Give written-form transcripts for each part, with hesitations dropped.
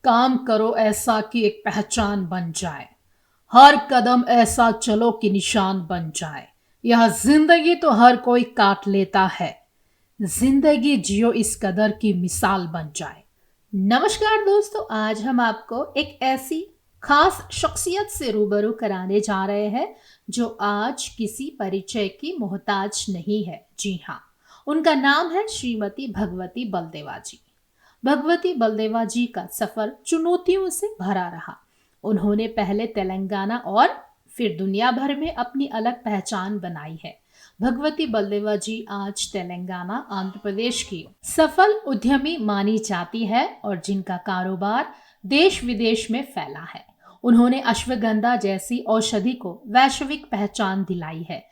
काम करो ऐसा कि एक पहचान बन जाए। हर कदम ऐसा चलो कि निशान बन जाए। यह जिंदगी तो हर कोई काट लेता है। जिंदगी जियो इस कदर की मिसाल बन जाए। नमस्कार दोस्तों, आज हम आपको एक ऐसी खास शख्सियत से रूबरू कराने जा रहे हैं जो आज किसी परिचय की मोहताज नहीं है। जी हाँ, उनका नाम है श्रीमती भगवती बलदेवा जी। भगवती बलदेवा जी का सफर चुनौतियों से भरा रहा। उन्होंने पहले तेलंगाना और फिर दुनिया भर में अपनी अलग पहचान बनाई है। भगवती बलदेवा जी आज तेलंगाना, आंध्र प्रदेश की सफल उद्यमी मानी जाती है और जिनका कारोबार देश विदेश में फैला है। उन्होंने अश्वगंधा जैसी औषधि को वैश्विक पहचान दिलाई है।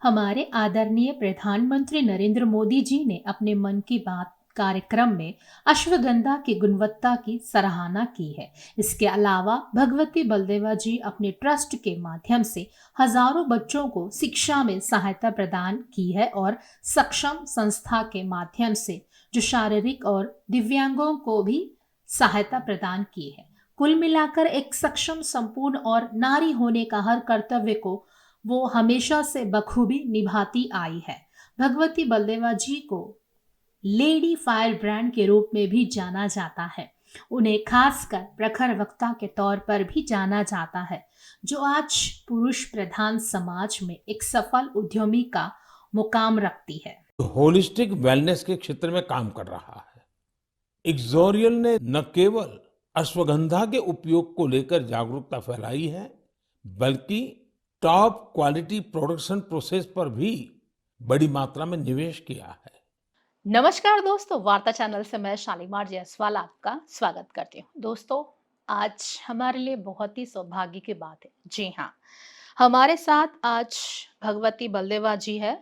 हमारे आदरणीय प्रधानमंत्री नरेंद्र मोदी जी ने अपने मन की बात कार्यक्रम में अश्वगंधा की गुणवत्ता की सराहना की है। इसके अलावा भगवती बलदेवा जी अपने ट्रस्ट के माध्यम से हजारों बच्चों को शिक्षा में सहायता प्रदान की है और सक्षम संस्था के माध्यम से जो शारीरिक और दिव्यांगों को भी सहायता प्रदान की है। कुल मिलाकर एक सक्षम, संपूर्ण और नारी होने का हर कर्तव्य को वो हमेशा से बखूबी निभाती आई है। भगवती बलदेवा जी को लेडी फायर ब्रांड के रूप में भी जाना जाता है। उन्हें खासकर प्रखर वक्ता के तौर पर भी जाना जाता है, जो आज पुरुष प्रधान समाज में एक सफल उद्यमी का मुकाम रखती है। होलिस्टिक वेलनेस के क्षेत्र में काम कर रहा है। इक्सोरियल ने न केवल अश्वगंधा के उपयोग को लेकर जागरूकता फैलाई है, बल्कि टॉप क्वालिटी प्रोडक्शन प्रोसेस पर भी बड़ी मात्रा में निवेश किया है। नमस्कार दोस्तों, वार्ता चैनल से मैं शालीमार जायसवाल आपका स्वागत करती हूँ। दोस्तों, आज हमारे लिए बहुत ही सौभाग्य की बात है। जी हाँ, हमारे साथ आज भगवती बलदेवा जी है,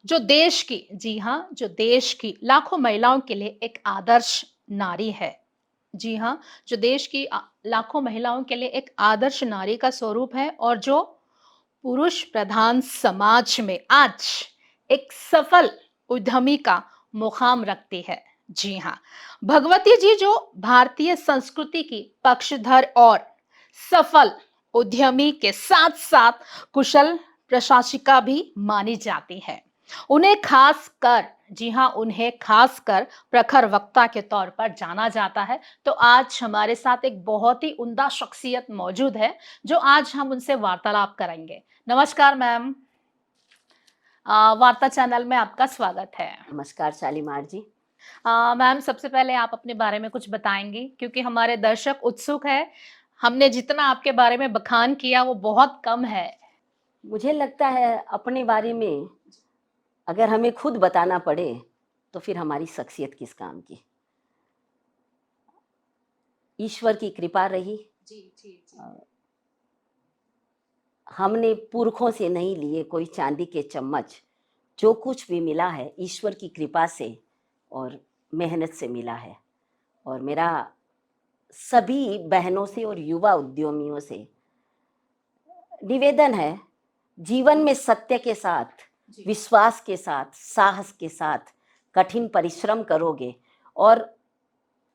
जो देश की, जी हाँ, जो देश की लाखों महिलाओं के लिए एक आदर्श नारी है। जी हाँ, जो देश की लाखों महिलाओं के लिए एक आदर्श नारी का स्वरूप है और जो पुरुष प्रधान समाज में आज एक सफल उद्यमी का मुकाम रखती है। जी हाँ, भगवती जी जो भारतीय संस्कृति की पक्षधर और सफल उद्यमी के साथ साथ कुशल प्रशासिका भी मानी जाती है। उन्हें खास कर, जी हाँ, उन्हें खासकर प्रखर वक्ता के तौर पर जाना जाता है। तो आज हमारे साथ एक बहुत ही उम्दा शख्सियत मौजूद है, जो आज हम उनसे वार्तालाप करेंगे। नमस्कार मैम, वार्ता चैनल में आपका स्वागत है। नमस्कार शालीमार जी। मैम, सबसे पहले आप अपने बारे में कुछ बताएंगी, क्योंकि हमारे दर्शक उत्सुक है। हमने जितना आपके बारे में बखान किया वो बहुत कम है। मुझे लगता है अपने बारे में अगर हमें खुद बताना पड़े तो फिर हमारी शख्सियत किस काम की। ईश्वर की कृपा रही। जी जी जी। हमने पुरखों से नहीं लिए कोई चांदी के चम्मच। जो कुछ भी मिला है ईश्वर की कृपा से और मेहनत से मिला है। और मेरा सभी बहनों से और युवा उद्यमियों से निवेदन है, जीवन में सत्य के साथ, विश्वास के साथ, साहस के साथ कठिन परिश्रम करोगे और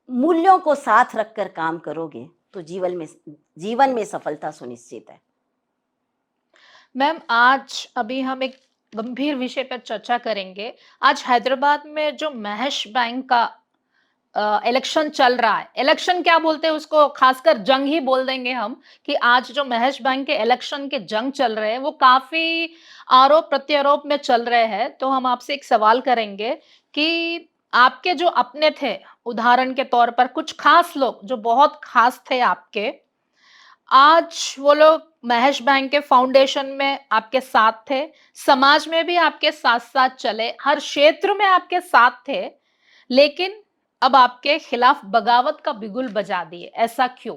मूल्यों को साथ रखकर काम करोगे तो जीवन में सफलता सुनिश्चित है। मैम, आज अभी हम एक गंभीर विषय पर चर्चा करेंगे। आज हैदराबाद में जो महेश बैंक का इलेक्शन चल रहा है, इलेक्शन क्या बोलते हैं उसको, खासकर जंग ही बोल देंगे हम, कि आज जो महेश बैंक के इलेक्शन के जंग चल रहे हैं वो काफी आरोप प्रत्यारोप में चल रहे हैं। तो हम आपसे एक सवाल करेंगे कि आपके जो अपने थे, उदाहरण के तौर पर कुछ खास लोग जो बहुत खास थे आपके, आज वो लोग महेश बैंक के फाउंडेशन में आपके साथ थे, समाज में भी आपके साथ साथ चले, हर क्षेत्र में आपके साथ थे, लेकिन अब आपके खिलाफ बगावत का बिगुल बजा दिए। ऐसा क्यों?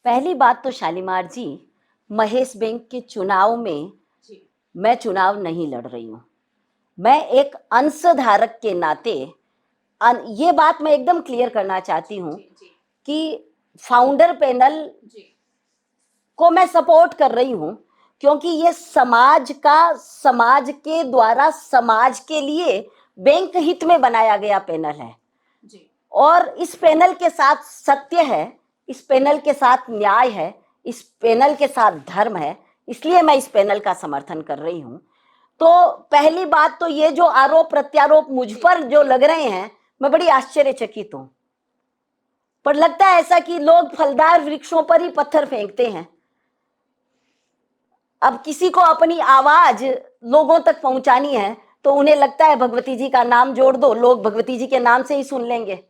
पहली बात तो शालीमार जी, महेश बैंक के चुनाव में मैं चुनाव नहीं लड़ रही हूँ। मैं एक अंशधारक के नाते ये बात मैं एकदम क्लियर करना चाहती हूँ कि फाउंडर पैनल को मैं सपोर्ट कर रही हूँ, क्योंकि ये समाज के द्वारा समाज के लिए बैंक हित में बनाया गया पैनल है। और इस पैनल के साथ सत्य है इस पैनल के साथ न्याय है, इस पैनल के साथ धर्म है, इसलिए मैं इस पैनल का समर्थन कर रही हूं। तो पहली बात तो ये जो आरोप प्रत्यारोप मुझ पर जो लग रहे हैं, मैं बड़ी आश्चर्यचकित हूं। पर लगता है ऐसा कि लोग फलदार वृक्षों पर ही पत्थर फेंकते हैं। अब किसी को अपनी आवाज लोगों तक पहुंचानी है तो उन्हें लगता है भगवती जी का नाम जोड़ दो, लोग भगवती जी के नाम से ही सुन लेंगे।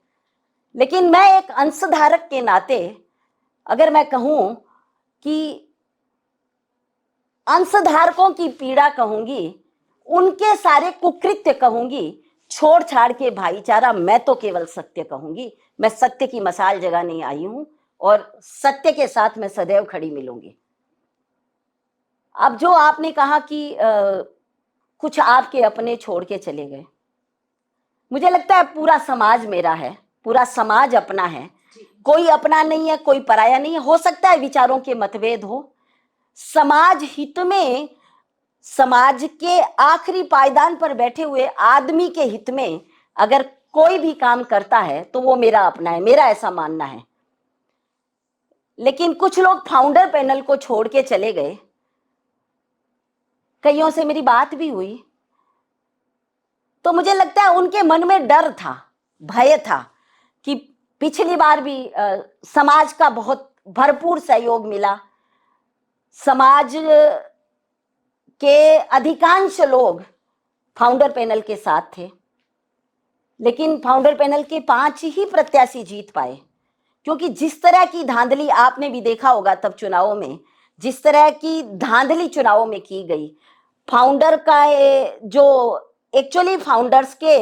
लेकिन मैं एक अंशधारक के नाते अगर मैं कहूं कि अंशधारकों की पीड़ा कहूंगी, उनके सारे कुकृत्य कहूंगी, छोड़ छाड़ के भाईचारा, मैं तो केवल सत्य कहूंगी। मैं सत्य की मसाल जगाने आई हूं और सत्य के साथ मैं सदैव खड़ी मिलूंगी। अब जो आपने कहा कि कुछ आपके अपने छोड़ के चले गए, मुझे लगता है पूरा समाज मेरा है, पूरा समाज अपना है, कोई अपना नहीं है, कोई पराया नहीं है। हो सकता है विचारों के मतभेद हो, समाज हित में, समाज के आखिरी पायदान पर बैठे हुए आदमी के हित में अगर कोई भी काम करता है तो वो मेरा अपना है, मेरा ऐसा मानना है। लेकिन कुछ लोग फाउंडर पैनल को छोड़ के चले गए, कईयों से मेरी बात भी हुई, तो मुझे लगता है उनके मन में डर था, भय था कि पिछली बार भी समाज का बहुत भरपूर सहयोग मिला, समाज के अधिकांश लोग फाउंडर पैनल के साथ थे, लेकिन फाउंडर पैनल के 5 ही प्रत्याशी जीत पाए। क्योंकि जिस तरह की धांधली आपने भी देखा होगा तब चुनावों में, जिस तरह की धांधली चुनावों में की गई, फाउंडर का जो एक्चुअली फाउंडर्स के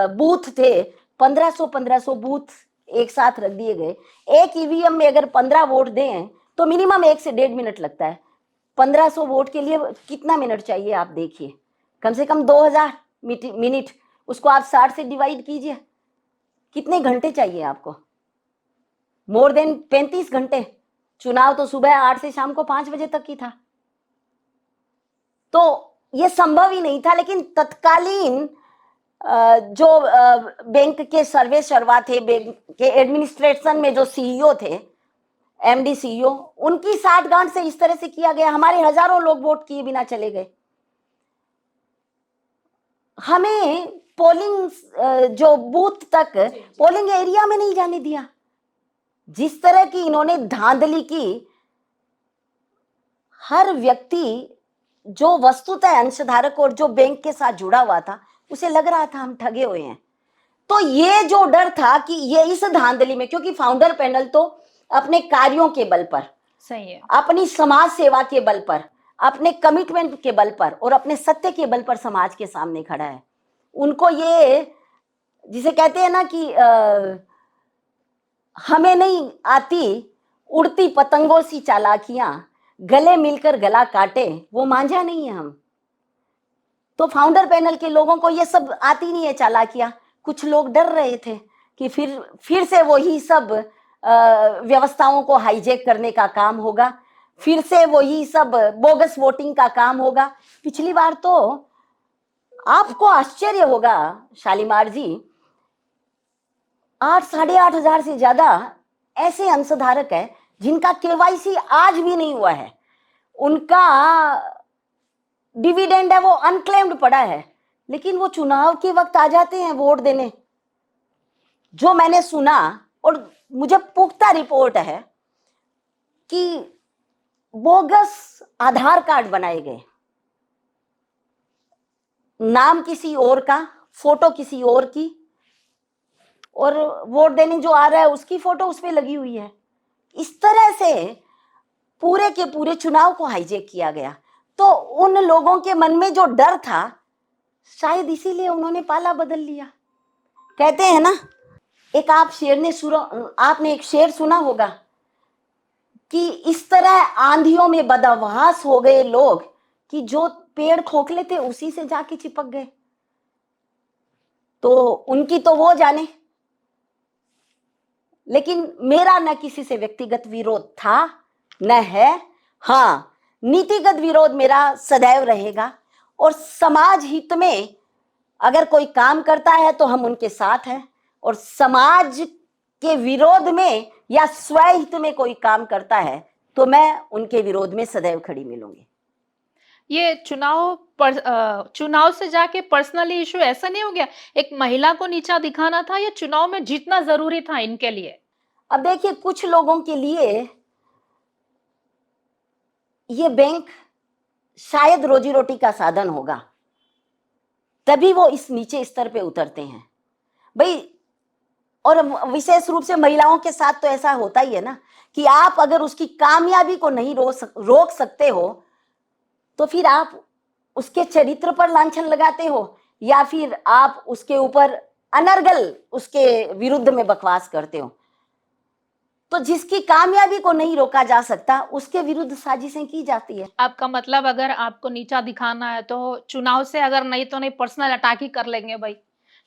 बूथ थे, 1500 बूथ एक साथ रख दिए गए। एक ईवीएम में अगर 15 वोट दें तो मिनिमम 1 से 1.5 मिनट लगता है। 1500 वोट के लिए कितना मिनट चाहिए आप देखिए, कम से कम 2000 मिनट। उसको आप 60 से डिवाइड कीजिए, कितने घंटे चाहिए आपको? मोर देन 35 घंटे। चुनाव तो सुबह 8 से शाम को 5 बजे तक की था, तो ये संभव ही नहीं था। लेकिन तत्कालीन जो बैंक के सर्वे सर्वा थे, बैंक के एडमिनिस्ट्रेशन में जो सीईओ थे, एमडी सीईओ, उनकी साठगांठ से इस तरह से किया गया। हमारे हजारों लोग वोट किए बिना चले गए। हमें पोलिंग जो बूथ तक, पोलिंग एरिया में नहीं जाने दिया। जिस तरह की इन्होंने धांधली की, हर व्यक्ति जो वस्तुतः अंशधारक और जो बैंक के साथ जुड़ा हुआ था, उसे लग रहा था हम ठगे हुए हैं। तो ये जो डर था कि ये इस धांधली में, क्योंकि फाउंडर पैनल तो अपने कार्यों के बल पर, सही है, अपनी समाज सेवा के बल पर, अपने कमिटमेंट के बल पर और अपने सत्य के बल पर समाज के सामने खड़ा है। उनको ये, जिसे कहते हैं ना कि हमें नहीं आती उड़ती पतंगों सी चालाकियां, गले मिलकर गला काटे, वो मांझा नहीं है हम। तो फाउंडर पैनल के लोगों को ये सब आती नहीं है चालाकियां। कुछ लोग डर रहे थे कि फिर से वही सब व्यवस्थाओं को हाईजैक करने का काम होगा, फिर से वही सब बोगस वोटिंग का काम होगा। पिछली बार तो आपको आश्चर्य होगा शालीमार जी, 8-8.5 हजार से ज्यादा ऐसे अंशधारक है जिनका केवाईसी आज भी नहीं हुआ है। उनका डिविडेंड है वो अनक्लेम्ड पड़ा है, लेकिन वो चुनाव के वक्त आ जाते हैं वोट देने। जो मैंने सुना और मुझे पुख्ता रिपोर्ट है कि बोगस आधार कार्ड बनाए गए, नाम किसी और का, फोटो किसी और की, और वोट देने जो आ रहा है उसकी फोटो उस पर लगी हुई है। इस तरह से पूरे के पूरे चुनाव को हाईजैक किया गया। तो उन लोगों के मन में जो डर था, शायद इसीलिए उन्होंने पाला बदल लिया। कहते हैं ना, एक आपने एक शेर सुना होगा कि इस तरह आंधियों में बदहवास हो गए लोग कि जो पेड़ खोखले थे उसी से जाके चिपक गए। तो उनकी तो वो जाने, लेकिन मेरा न किसी से व्यक्तिगत विरोध था न है। हाँ, नीतिगत विरोध मेरा सदैव रहेगा, और समाज हित में अगर कोई काम करता है तो हम उनके साथ हैं, और समाज के विरोध में या स्वहित में कोई काम करता है तो मैं उनके विरोध में सदैव खड़ी मिलूंगी। ये चुनाव से जाके पर्सनली इशू ऐसा नहीं हो गया? एक महिला को नीचा दिखाना था या चुनाव में जीतना जरूरी था इनके लिए? अब देखिए, कुछ लोगों के लिए ये बैंक शायद रोजी रोटी का साधन होगा, तभी वो इस नीचे स्तर पे उतरते हैं भाई। और विशेष रूप से महिलाओं के साथ तो ऐसा होता ही है ना कि आप अगर उसकी कामयाबी को नहीं रोक सकते हो तो फिर आप उसके चरित्र पर लांछन लगाते हो या फिर आप उसके ऊपर अनर्गल उसके विरुद्ध में बकवास करते हो। तो जिसकी कामयाबी को नहीं रोका जा सकता उसके विरुद्ध साजिशें की जाती है। आपका मतलब अगर आपको नीचा दिखाना है तो चुनाव से अगर नहीं तो नहीं पर्सनल अटैक ही कर लेंगे भाई,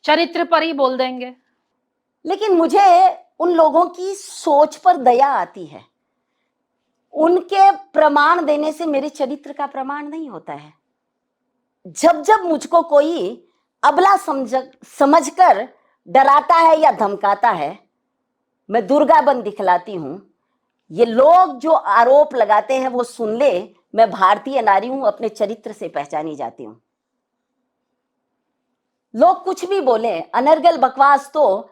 चरित्र पर ही बोल देंगे। लेकिन मुझे उन लोगों की सोच पर दया आती है। उनके प्रमाण देने से मेरे चरित्र का प्रमाण नहीं होता है। जब जब मुझको कोई अबला समझकर डराता है या धमकाता है, मैं दुर्गा बन दिखलाती हूं। ये लोग जो आरोप लगाते हैं वो सुन ले, मैं भारतीय नारी हूं, अपने चरित्र से पहचानी जाती हूं। लोग कुछ भी बोले, अनर्गल बकवास तो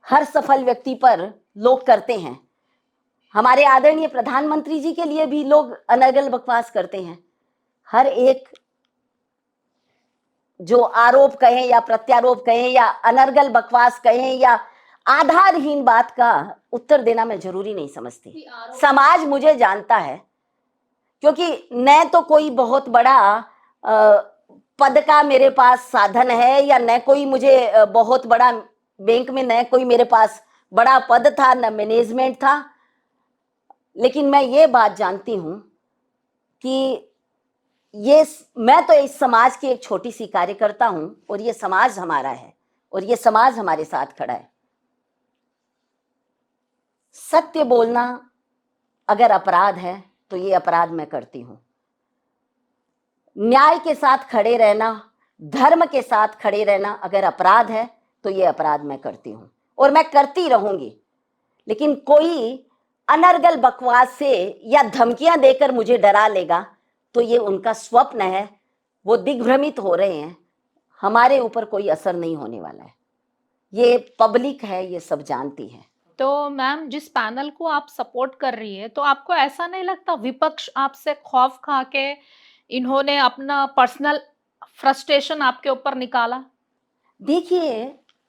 हर सफल व्यक्ति पर लोग करते हैं। हमारे आदरणीय प्रधानमंत्री जी के लिए भी लोग अनर्गल बकवास करते हैं। हर एक जो आरोप कहें या प्रत्यारोप कहें या अनर्गल बकवास कहें या आधारहीन बात का उत्तर देना मैं जरूरी नहीं समझती। समाज मुझे जानता है, क्योंकि न तो कोई बहुत बड़ा पद का मेरे पास साधन है या न कोई मुझे बहुत बड़ा बैंक में न कोई मेरे पास बड़ा पद था, न मैनेजमेंट था। लेकिन मैं ये बात जानती हूं कि मैं तो इस समाज की एक छोटी सी कार्यकर्ता हूं और ये समाज हमारा है और ये समाज हमारे साथ खड़ा है। सत्य बोलना अगर अपराध है तो ये अपराध मैं करती हूं। न्याय के साथ खड़े रहना, धर्म के साथ खड़े रहना अगर अपराध है तो ये अपराध मैं करती हूं और मैं करती रहूंगी। लेकिन कोई अनर्गल बकवास से या धमकियां देकर मुझे डरा लेगा तो ये उनका स्वप्न है, वो दिग्भ्रमित हो रहे हैं। हमारे ऊपर कोई असर नहीं होने वाला है, ये पब्लिक है, ये सब जानती है। तो मैम, जिस पैनल को आप सपोर्ट कर रही है, तो आपको ऐसा नहीं लगता विपक्ष आपसे खौफ खा के इन्होंने अपना पर्सनल फ्रस्ट्रेशन आपके ऊपर निकाला? देखिए,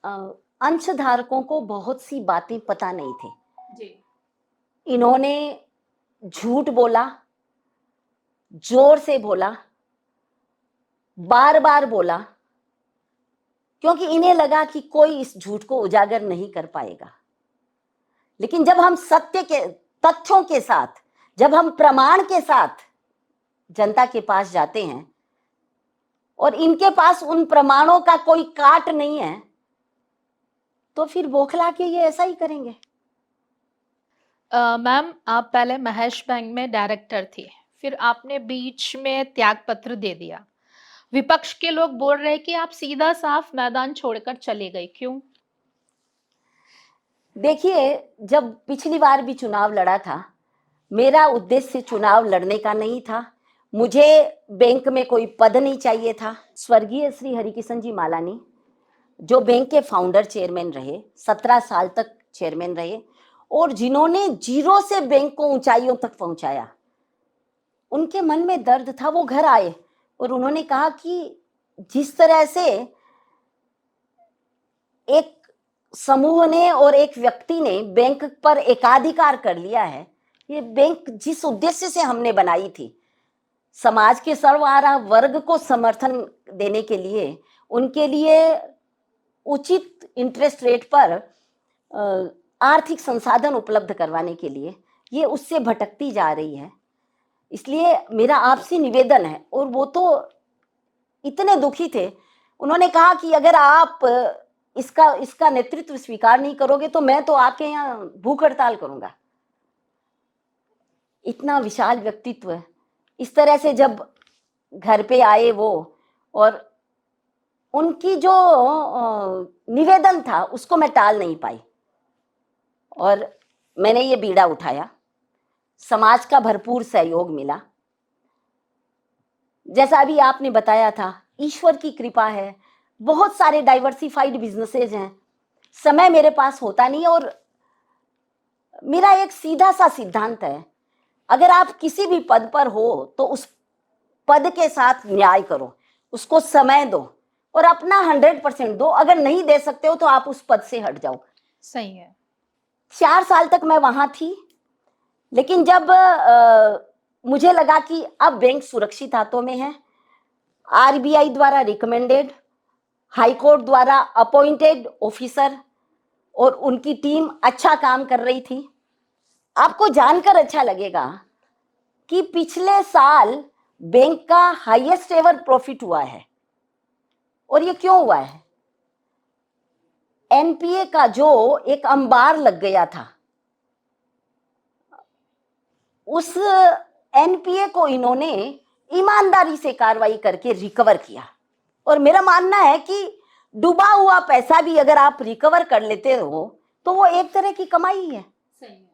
अंशधारकों को बहुत सी बातें पता नहीं थी जी। इन्होंने झूठ बोला, जोर से बोला, बार बार बोला, क्योंकि इन्हें लगा कि कोई इस झूठ को उजागर नहीं कर पाएगा। लेकिन जब हम सत्य के तथ्यों के साथ, जब हम प्रमाण के साथ जनता के पास जाते हैं और इनके पास उन प्रमाणों का कोई काट नहीं है, तो फिर बौखला के ये ऐसा ही करेंगे। मैम, आप पहले महेश बैंक में डायरेक्टर थी, फिर आपने बीच में त्यागपत्र दे दिया। विपक्ष के लोग बोल रहे हैं कि आप सीधा साफ मैदान छोड़कर चले गए, क्यों? देखिए, जब पिछली बार भी चुनाव लड़ा था, मेरा उद्देश्य चुनाव लड़ने का नहीं था। मुझे बैंक में कोई पद नहीं चाहिए था। स्वर्गीय श्री हरिकिशन जी मालानी, जो बैंक के फाउंडर चेयरमैन रहे, 17 साल तक चेयरमैन रहे और जिन्होंने जीरो से बैंक को ऊंचाइयों तक पहुंचाया, उनके मन में दर्द था। वो घर आए और उन्होंने कहा कि जिस तरह से एक समूह ने और एक व्यक्ति ने बैंक पर एकाधिकार कर लिया है, ये बैंक जिस उद्देश्य से हमने बनाई थी, समाज के सर्वहारा वर्ग को समर्थन देने के लिए, उनके लिए उचित इंटरेस्ट रेट पर आर्थिक संसाधन उपलब्ध करवाने के लिए, ये उससे भटकती जा रही है। इसलिए मेरा आपसे निवेदन है, और वो तो इतने दुखी थे, उन्होंने कहा कि अगर आप इसका नेतृत्व स्वीकार नहीं करोगे तो मैं तो आपके यहाँ भूख हड़ताल करूंगा। इतना विशाल व्यक्तित्व है। इस तरह से जब घर पे आए वो, और उनकी जो निवेदन था उसको मैं टाल नहीं पाई। और मैंने ये बीड़ा उठाया। समाज का भरपूर सहयोग मिला। जैसा अभी आपने बताया था, ईश्वर की कृपा है, बहुत सारे डाइवर्सिफाइड बिजनेसेस हैं। समय मेरे पास होता नहीं, और मेरा एक सीधा सा सिद्धांत है, अगर आप किसी भी पद पर हो तो उस पद के साथ न्याय करो, उसको समय दो और अपना 100% दो। अगर नहीं दे सकते हो तो आप उस पद से हट जाओ। सही है। 4 साल तक मैं वहां थी, लेकिन जब मुझे लगा कि अब बैंक सुरक्षित हाथों में है, आरबीआई द्वारा रिकमेंडेड, हाईकोर्ट द्वारा अपॉइंटेड ऑफिसर और उनकी टीम अच्छा काम कर रही थी। आपको जानकर अच्छा लगेगा कि पिछले साल बैंक का हाईएस्ट एवर प्रॉफिट हुआ है। और ये क्यों हुआ है? एनपीए का जो एक अंबार लग गया था, उस एनपीए को इन्होंने ईमानदारी से कार्रवाई करके रिकवर किया। और मेरा मानना है कि डूबा हुआ पैसा भी अगर आप रिकवर कर लेते हो तो वो एक तरह की कमाई है। सही है।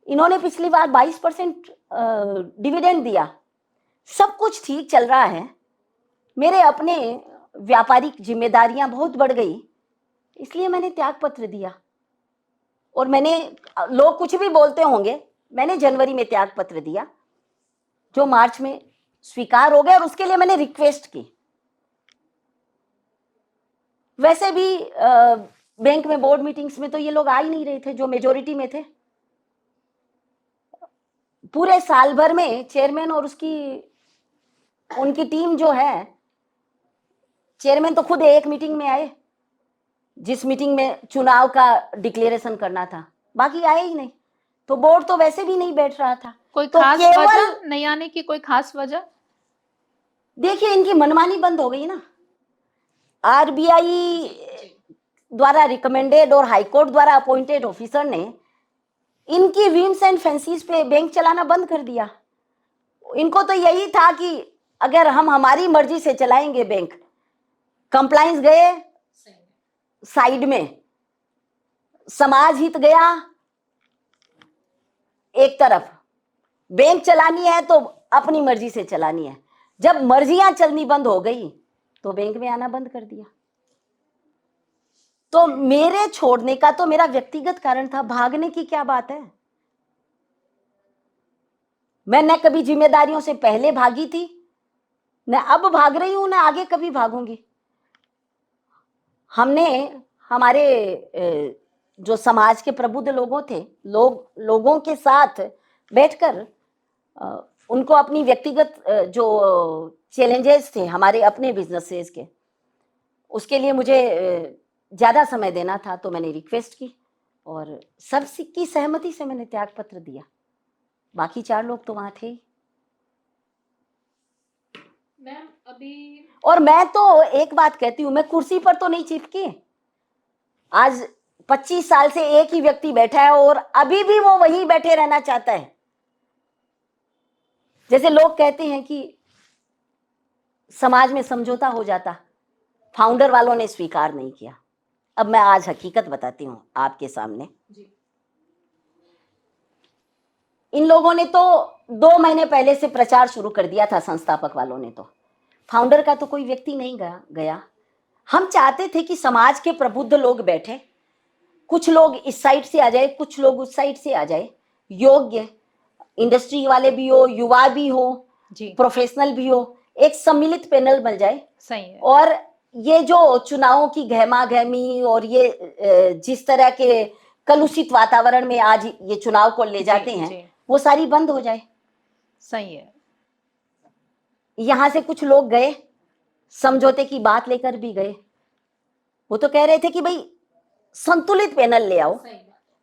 इन्होंने पिछली बार 22% डिविडेंड दिया। सब कुछ ठीक चल रहा है। मेरे अपने व्यापारिक जिम्मेदारियां बहुत बढ़ गई, इसलिए मैंने त्याग पत्र दिया। और मैंने, लोग कुछ भी बोलते होंगे, मैंने जनवरी में त्याग पत्र दिया, जो मार्च में स्वीकार हो गया, और उसके लिए मैंने रिक्वेस्ट की। वैसे भी बैंक में बोर्ड मीटिंग्स में तो ये लोग आ ही नहीं रहे थे जो मेजोरिटी में थे। पूरे साल भर में चेयरमैन और उनकी टीम जो है, चेयरमैन तो खुद एक मीटिंग में आए, जिस मीटिंग में चुनाव का डिक्लेरेशन करना था, बाकी आए ही नहीं। तो बोर्ड तो वैसे भी नहीं बैठ रहा था। कोई तो खास केवल वजह नहीं आने की? कोई खास वजह? देखिए, इनकी मनमानी बंद हो गई ना। आरबीआई द्वारा रिकमेंडेड और हाईकोर्ट द्वारा अपॉइंटेड ऑफिसर ने इनकी विम्स एंड फैंसीज पे बैंक चलाना बंद कर दिया। इनको तो यही था कि अगर हम हमारी मर्जी से चलाएंगे बैंक, कंप्लाइंस गए साइड में, समाज हित गया एक तरफ, बैंक चलानी है तो अपनी मर्जी से चलानी है। जब मर्जियां चलनी बंद हो गई तो बैंक में आना बंद कर दिया। तो मेरे छोड़ने का तो मेरा व्यक्तिगत कारण था, भागने की क्या बात है। मैं न कभी जिम्मेदारियों से पहले भागी थी, न अब भाग रही हूं, न आगे कभी भागूंगी। हमने हमारे जो समाज के प्रबुद्ध लोगों थे, लोगों के साथ बैठकर उनको अपनी व्यक्तिगत जो चैलेंजेस थे हमारे अपने बिजनेसेस के, उसके लिए मुझे ज़्यादा समय देना था। तो मैंने रिक्वेस्ट की और सबकी सहमति से मैंने त्याग पत्र दिया। बाकी 4 लोग तो वहाँ थे ही। मैम अभी और मैं तो एक बात कहती हूँ, मैं कुर्सी पर तो नहीं चिपकी। आज 25 साल से एक ही व्यक्ति बैठा है और अभी भी वो वहीं बैठे रहना चाहता है। जैसे लोग कहते हैं कि समाज में समझौता हो जाता, फाउंडर वालों ने स्वीकार नहीं किया। अब मैं आज हकीकत बताती हूँ आपके सामने। इन लोगों ने तो 2 महीने पहले से प्रचार शुरू कर दिया था, संस्थापक वालों ने तो। फाउंडर का तो कोई व्यक्ति नहीं गया। हम चाहते थे कि समाज के प्रबुद्ध लोग बैठे, कुछ लोग इस साइड से आ जाए, कुछ लोग उस साइड से आ जाए, योग्य इंडस्ट्री वाले भी हो, युवा भी हो, प्रोफेशनल भी हो, एक सम्मिलित पैनल बन जाए। सही है। और ये जो चुनावों की गहमा गहमी और ये जिस तरह के कलुषित वातावरण में आज ये चुनाव को ले जाते हैं, वो सारी बंद हो जाए। सही है। यहां से कुछ लोग गए, समझौते की बात लेकर भी गए। वो तो कह रहे थे कि भाई संतुलित पैनल ले आओ,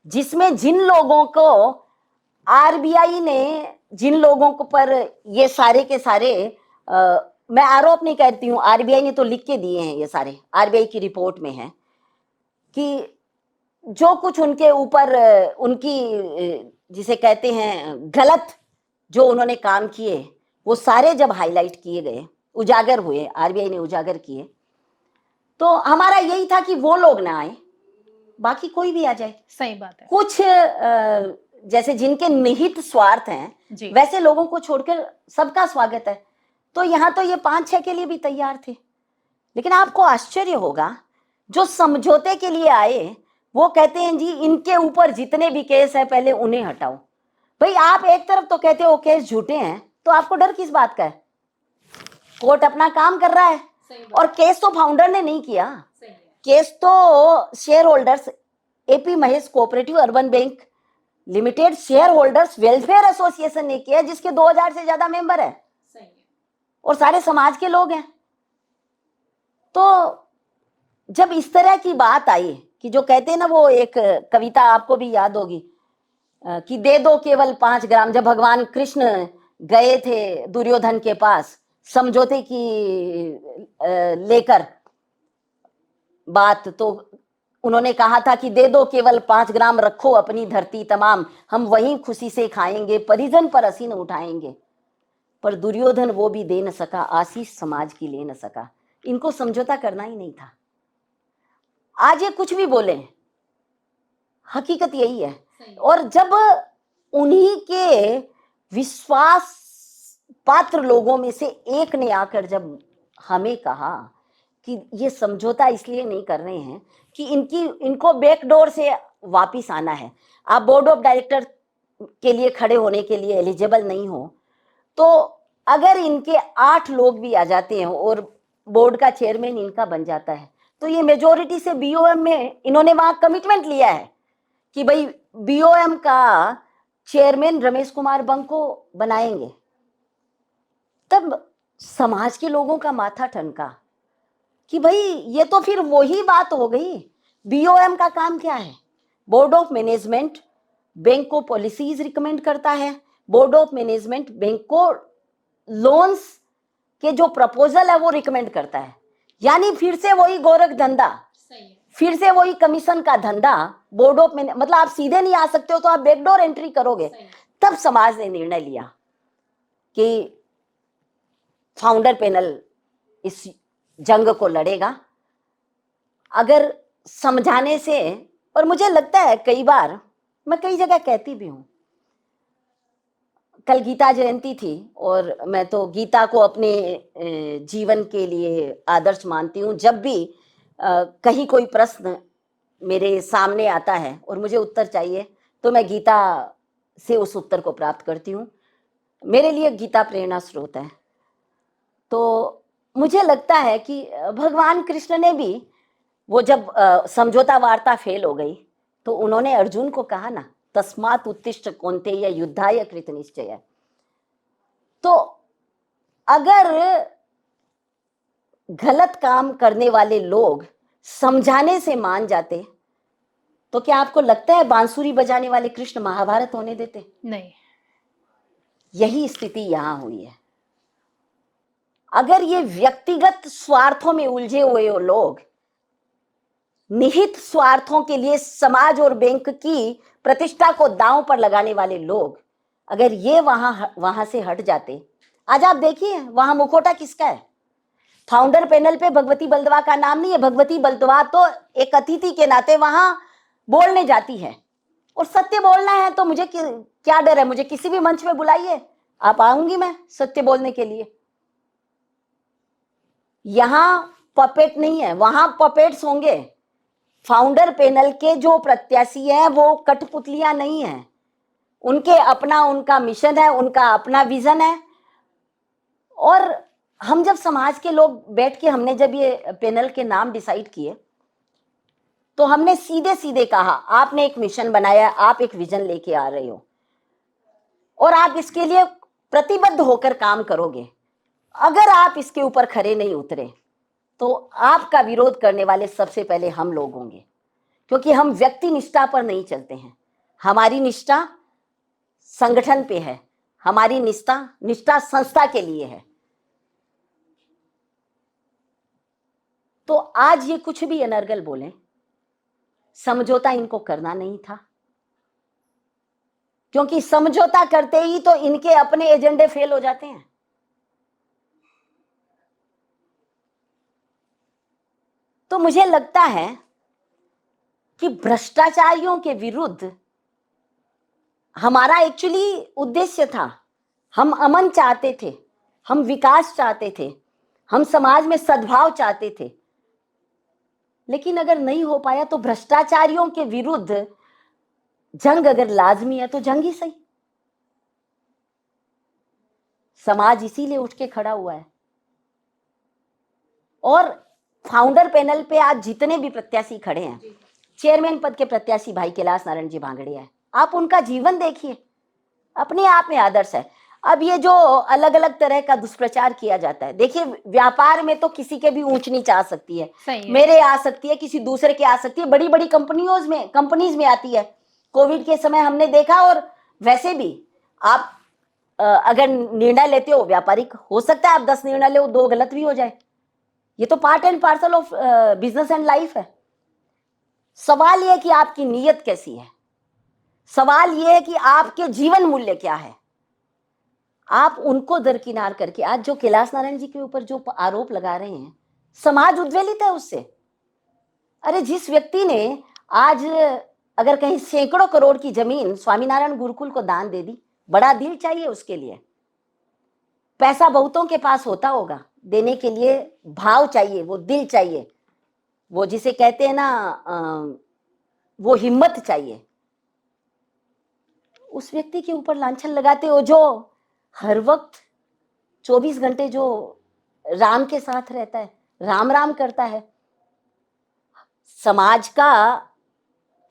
जिसमें जिन लोगों को आरबीआई ने, जिन लोगों को पर ये सारे के सारे, मैं आरोप नहीं करती हूँ, आरबीआई ने तो लिख के दिए हैं, ये सारे आरबीआई की रिपोर्ट में है कि जो कुछ उनके ऊपर उनकी जिसे कहते हैं गलत जो उन्होंने काम किए, वो सारे जब हाईलाइट किए गए, उजागर हुए, आरबीआई ने उजागर किए, तो हमारा यही था कि वो लोग ना आए बाकी कोई भी आ जाए। सही बात है कुछ जैसे जिनके निहित स्वार्थ हैं जी। वैसे लोगों को छोड़कर सबका स्वागत है। तो यहाँ तो ये 5-6 के लिए भी तैयार थे। लेकिन आपको आश्चर्य होगा, जो समझौते के लिए आए वो कहते हैं जी इनके ऊपर जितने भी केस है पहले उन्हें हटाओ। भाई आप एक तरफ तो कहते हो केस झूठे हैं, तो आपको डर किस बात का है? कोर्ट अपना काम कर रहा है। और केस तो फाउंडर ने नहीं किया, केस तो share holders, AP Mahesh cooperative urban bank limited share holders welfare association ने किया, जिसके 2000 से ज्यादा मेंबर है और सारे समाज के लोग हैं। तो जब इस तरह की बात आई कि जो कहते हैं ना, वो एक कविता आपको भी याद होगी कि दे दो केवल 5 ग्राम, जब भगवान कृष्ण गए थे दुर्योधन के पास समझौते की लेकर बात, तो उन्होंने कहा था कि दे दो केवल 5 ग्राम, रखो अपनी धरती तमाम, हम वहीं खुशी से खाएंगे, परिजन पर हंसी न उठाएंगे। पर दुर्योधन वो भी दे न सका, आशीष समाज की ले न सका। इनको समझौता करना ही नहीं था। आज ये कुछ भी बोले, हकीकत यही है। और जब उन्हीं के विश्वास पात्र लोगों में से एक ने आकर जब हमें कहा कि ये समझौता इसलिए नहीं कर रहे हैं कि इनको बैकडोर से वापिस आना है, आप बोर्ड ऑफ डायरेक्टर के लिए खड़े होने के लिए एलिजिबल नहीं हो, तो अगर इनके 8 लोग भी आ जाते हैं और बोर्ड का चेयरमैन इनका बन जाता है, तो ये मेजोरिटी से बीओएम में इन्होंने वहां कमिटमेंट लिया है कि भाई बीओएम का चेयरमैन रमेश कुमार बंग को बनाएंगे। तब समाज के लोगों का माथा ठनका कि भाई ये तो फिर वही बात हो गई। बीओएम का काम क्या है? बोर्ड ऑफ मैनेजमेंट बैंक को पॉलिसीज रिकमेंड करता है, बोर्ड ऑफ मैनेजमेंट बैंक को लोन्स के जो प्रपोजल है वो रिकमेंड करता है। यानी फिर से वही गोरख धंधा, फिर से वही कमीशन का धंधा। बोर्ड ऑफ मतलब आप सीधे नहीं आ सकते हो, तो आप बैकडोर एंट्री करोगे। तब समाज ने निर्णय लिया कि फाउंडर पैनल इस जंग को लड़ेगा। अगर समझाने से, और मुझे लगता है कई बार मैं कई जगह कहती भी हूं, कल गीता जयंती थी और मैं तो गीता को अपने जीवन के लिए आदर्श मानती हूं। जब भी कहीं कोई प्रश्न मेरे सामने आता है और मुझे उत्तर चाहिए, तो मैं गीता से उस उत्तर को प्राप्त करती हूं। मेरे लिए गीता प्रेरणा स्रोत है। तो मुझे लगता है कि भगवान कृष्ण ने भी, वो जब समझौता वार्ता फेल हो गई, तो उन्होंने अर्जुन को कहा ना, तस्मात् उत्तिष्ठ कौन्तेय युद्धाय कृत निश्चय। तो अगर गलत काम करने वाले लोग समझाने से मान जाते, तो क्या आपको लगता है बांसुरी बजाने वाले कृष्ण महाभारत होने देते? नहीं। यही स्थिति यहां हुई है। अगर ये व्यक्तिगत स्वार्थों में उलझे हुए लोग, निहित स्वार्थों के लिए समाज और बैंक की प्रतिष्ठा को दांव पर लगाने वाले लोग, अगर ये वहां से हट जाते। आज आप देखिए वहां मुखौटा किसका है? फाउंडर पैनल पे भगवती बलदवा का नाम नहीं है। भगवती बलदवा तो एक अतिथि के नाते वहां बोलने जाती है, और सत्य बोलना है तो मुझे क्या डर है? मुझे किसी भी मंच पे बुलाइए, आप आऊंगी मैं सत्य बोलने के लिए। यहां पपेट नहीं है, वहां पपेट्स होंगे। फाउंडर पैनल के जो प्रत्याशी हैं वो कठपुतलियां नहीं हैं, उनके अपना उनका मिशन है, उनका अपना विजन है। और हम जब समाज के लोग बैठ के हमने जब ये पैनल के नाम डिसाइड किए, तो हमने सीधे सीधे कहा, आपने एक मिशन बनाया, आप एक विजन लेके आ रहे हो और आप इसके लिए प्रतिबद्ध होकर काम करोगे। अगर आप इसके ऊपर खरे नहीं उतरे, तो आपका विरोध करने वाले सबसे पहले हम लोग होंगे, क्योंकि हम व्यक्ति निष्ठा पर नहीं चलते हैं। हमारी निष्ठा संगठन पे है, हमारी निष्ठा संस्था के लिए है। तो आज ये कुछ भी अनर्गल बोले, समझौता इनको करना नहीं था, क्योंकि समझौता करते ही तो इनके अपने एजेंडे फेल हो जाते हैं। तो मुझे लगता है कि भ्रष्टाचारियों के विरुद्ध हमारा एक्चुअली उद्देश्य था, हम अमन चाहते थे, हम विकास चाहते थे, हम समाज में सद्भाव चाहते थे। लेकिन अगर नहीं हो पाया तो भ्रष्टाचारियों के विरुद्ध जंग अगर लाजमी है तो जंग ही सही। समाज इसीलिए उठ के खड़ा हुआ है। और फाउंडर पैनल पे आज जितने भी प्रत्याशी खड़े हैं, चेयरमैन पद के प्रत्याशी भाई कैलाश नारायण जी भांगड़िया है, आप उनका जीवन देखिए, अपने आप में आदर्श है। अब ये जो अलग अलग तरह का दुष्प्रचार किया जाता है, देखिए व्यापार में तो किसी के भी ऊंच नीच आ सकती है, मेरे आ सकती है, किसी दूसरे के आ सकती है, बड़ी बड़ी कंपनीज में आती है। कोविड के समय हमने देखा। और वैसे भी आप अगर निर्णय लेते हो, व्यापारिक हो सकता है आप 10 निर्णय ले, 2 गलत भी हो जाए, ये तो part and parcel of business and life है। सवाल यह है कि आपकी नीयत कैसी है, सवाल यह है कि आपके जीवन मूल्य क्या है। आप उनको दरकिनार करके आज जो कैलाश नारायण जी के ऊपर जो आरोप लगा रहे हैं, समाज उद्वेलित है उससे। अरे जिस व्यक्ति ने आज अगर कहीं सैकड़ों करोड़ की जमीन स्वामीनारायण गुरुकुल को दान दे दी, बड़ा दिल चाहिए उसके लिए। पैसा बहुतों के पास होता होगा, देने के लिए भाव चाहिए, वो दिल चाहिए, वो जिसे कहते हैं ना वो हिम्मत चाहिए। उस व्यक्ति के ऊपर लांछन लगाते हो जो हर वक्त 24 घंटे जो राम के साथ रहता है, राम राम करता है। समाज का,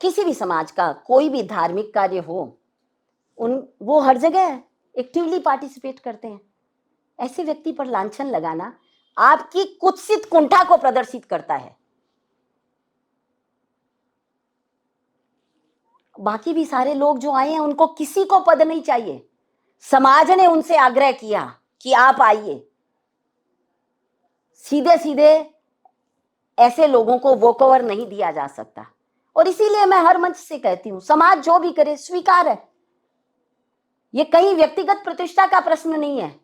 किसी भी समाज का कोई भी धार्मिक कार्य हो, वो हर जगह एक्टिवली पार्टिसिपेट करते हैं। ऐसे व्यक्ति पर लांछन लगाना आपकी कुत्सित कुंठा को प्रदर्शित करता है। बाकी भी सारे लोग जो आए हैं उनको किसी को पद नहीं चाहिए, समाज ने उनसे आग्रह किया कि आप आइए। सीधे सीधे ऐसे लोगों को वॉकओवर नहीं दिया जा सकता। और इसीलिए मैं हर मंच से कहती हूं, समाज जो भी करे स्वीकार है। ये कहीं व्यक्तिगत प्रतिष्ठा का प्रश्न नहीं है।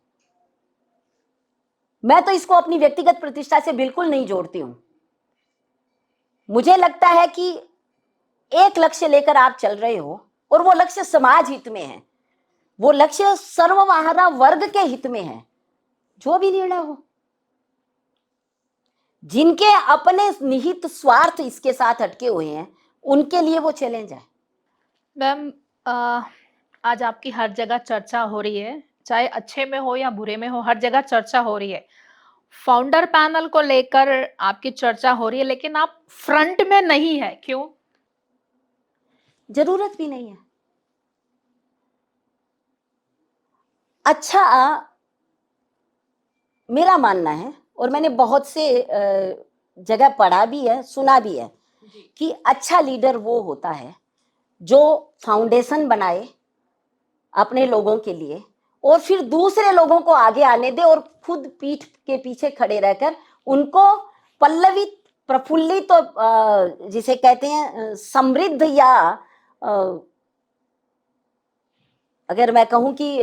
मैं तो इसको अपनी व्यक्तिगत प्रतिष्ठा से बिल्कुल नहीं जोड़ती हूं। मुझे लगता है कि एक लक्ष्य लेकर आप चल रहे हो और वो लक्ष्य समाज हित में है, वो लक्ष्य सर्वहारा वर्ग के हित में है, जो भी निर्णय हो। जिनके अपने निहित स्वार्थ इसके साथ अटके हुए हैं, उनके लिए वो चैलेंज है। मैम, आज आपकी हर जगह चर्चा हो रही है, चाहे अच्छे में हो या बुरे में हो, हर जगह चर्चा हो रही है। फाउंडर पैनल को लेकर आपकी चर्चा हो रही है, लेकिन आप फ्रंट में नहीं है, क्यों? जरूरत भी नहीं है। अच्छा, मेरा मानना है, और मैंने बहुत से जगह पढ़ा भी है, सुना भी है, कि अच्छा लीडर वो होता है जो फाउंडेशन बनाए अपने लोगों के लिए और फिर दूसरे लोगों को आगे आने दे और खुद पीठ के पीछे खड़े रहकर उनको पल्लवित, प्रफुल्लित तो जिसे कहते हैं समृद्ध, या अगर मैं कहूं कि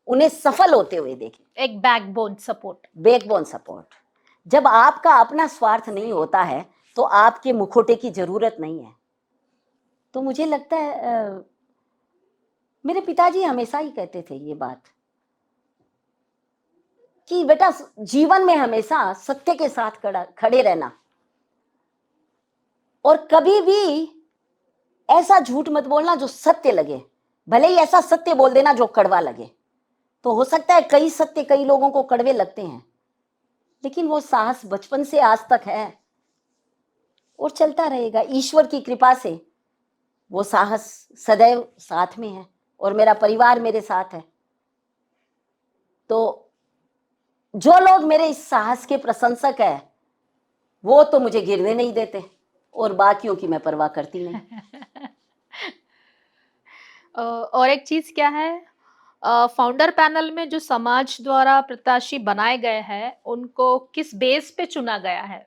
उन्हें सफल होते हुए देखे। एक बैकबोन सपोर्ट। जब आपका अपना स्वार्थ नहीं होता है तो आपके मुखौटे की जरूरत नहीं है। तो मुझे लगता है मेरे पिताजी हमेशा ही कहते थे ये बात कि बेटा जीवन में हमेशा सत्य के साथ खड़े रहना, और कभी भी ऐसा झूठ मत बोलना जो सत्य लगे, भले ही ऐसा सत्य बोल देना जो कड़वा लगे। तो हो सकता है कई सत्य कई लोगों को कड़वे लगते हैं, लेकिन वो साहस बचपन से आज तक है और चलता रहेगा। ईश्वर की कृपा से वो साहस सदैव साथ में है और मेरा परिवार मेरे साथ है। तो जो लोग मेरे इस साहस के प्रशंसक है वो तो मुझे गिरने नहीं देते, और बाकियों की मैं परवाह करती नहीं। और एक चीज क्या है, फाउंडर पैनल में जो समाज द्वारा प्रत्याशी बनाए गए हैं उनको किस बेस पे चुना गया है?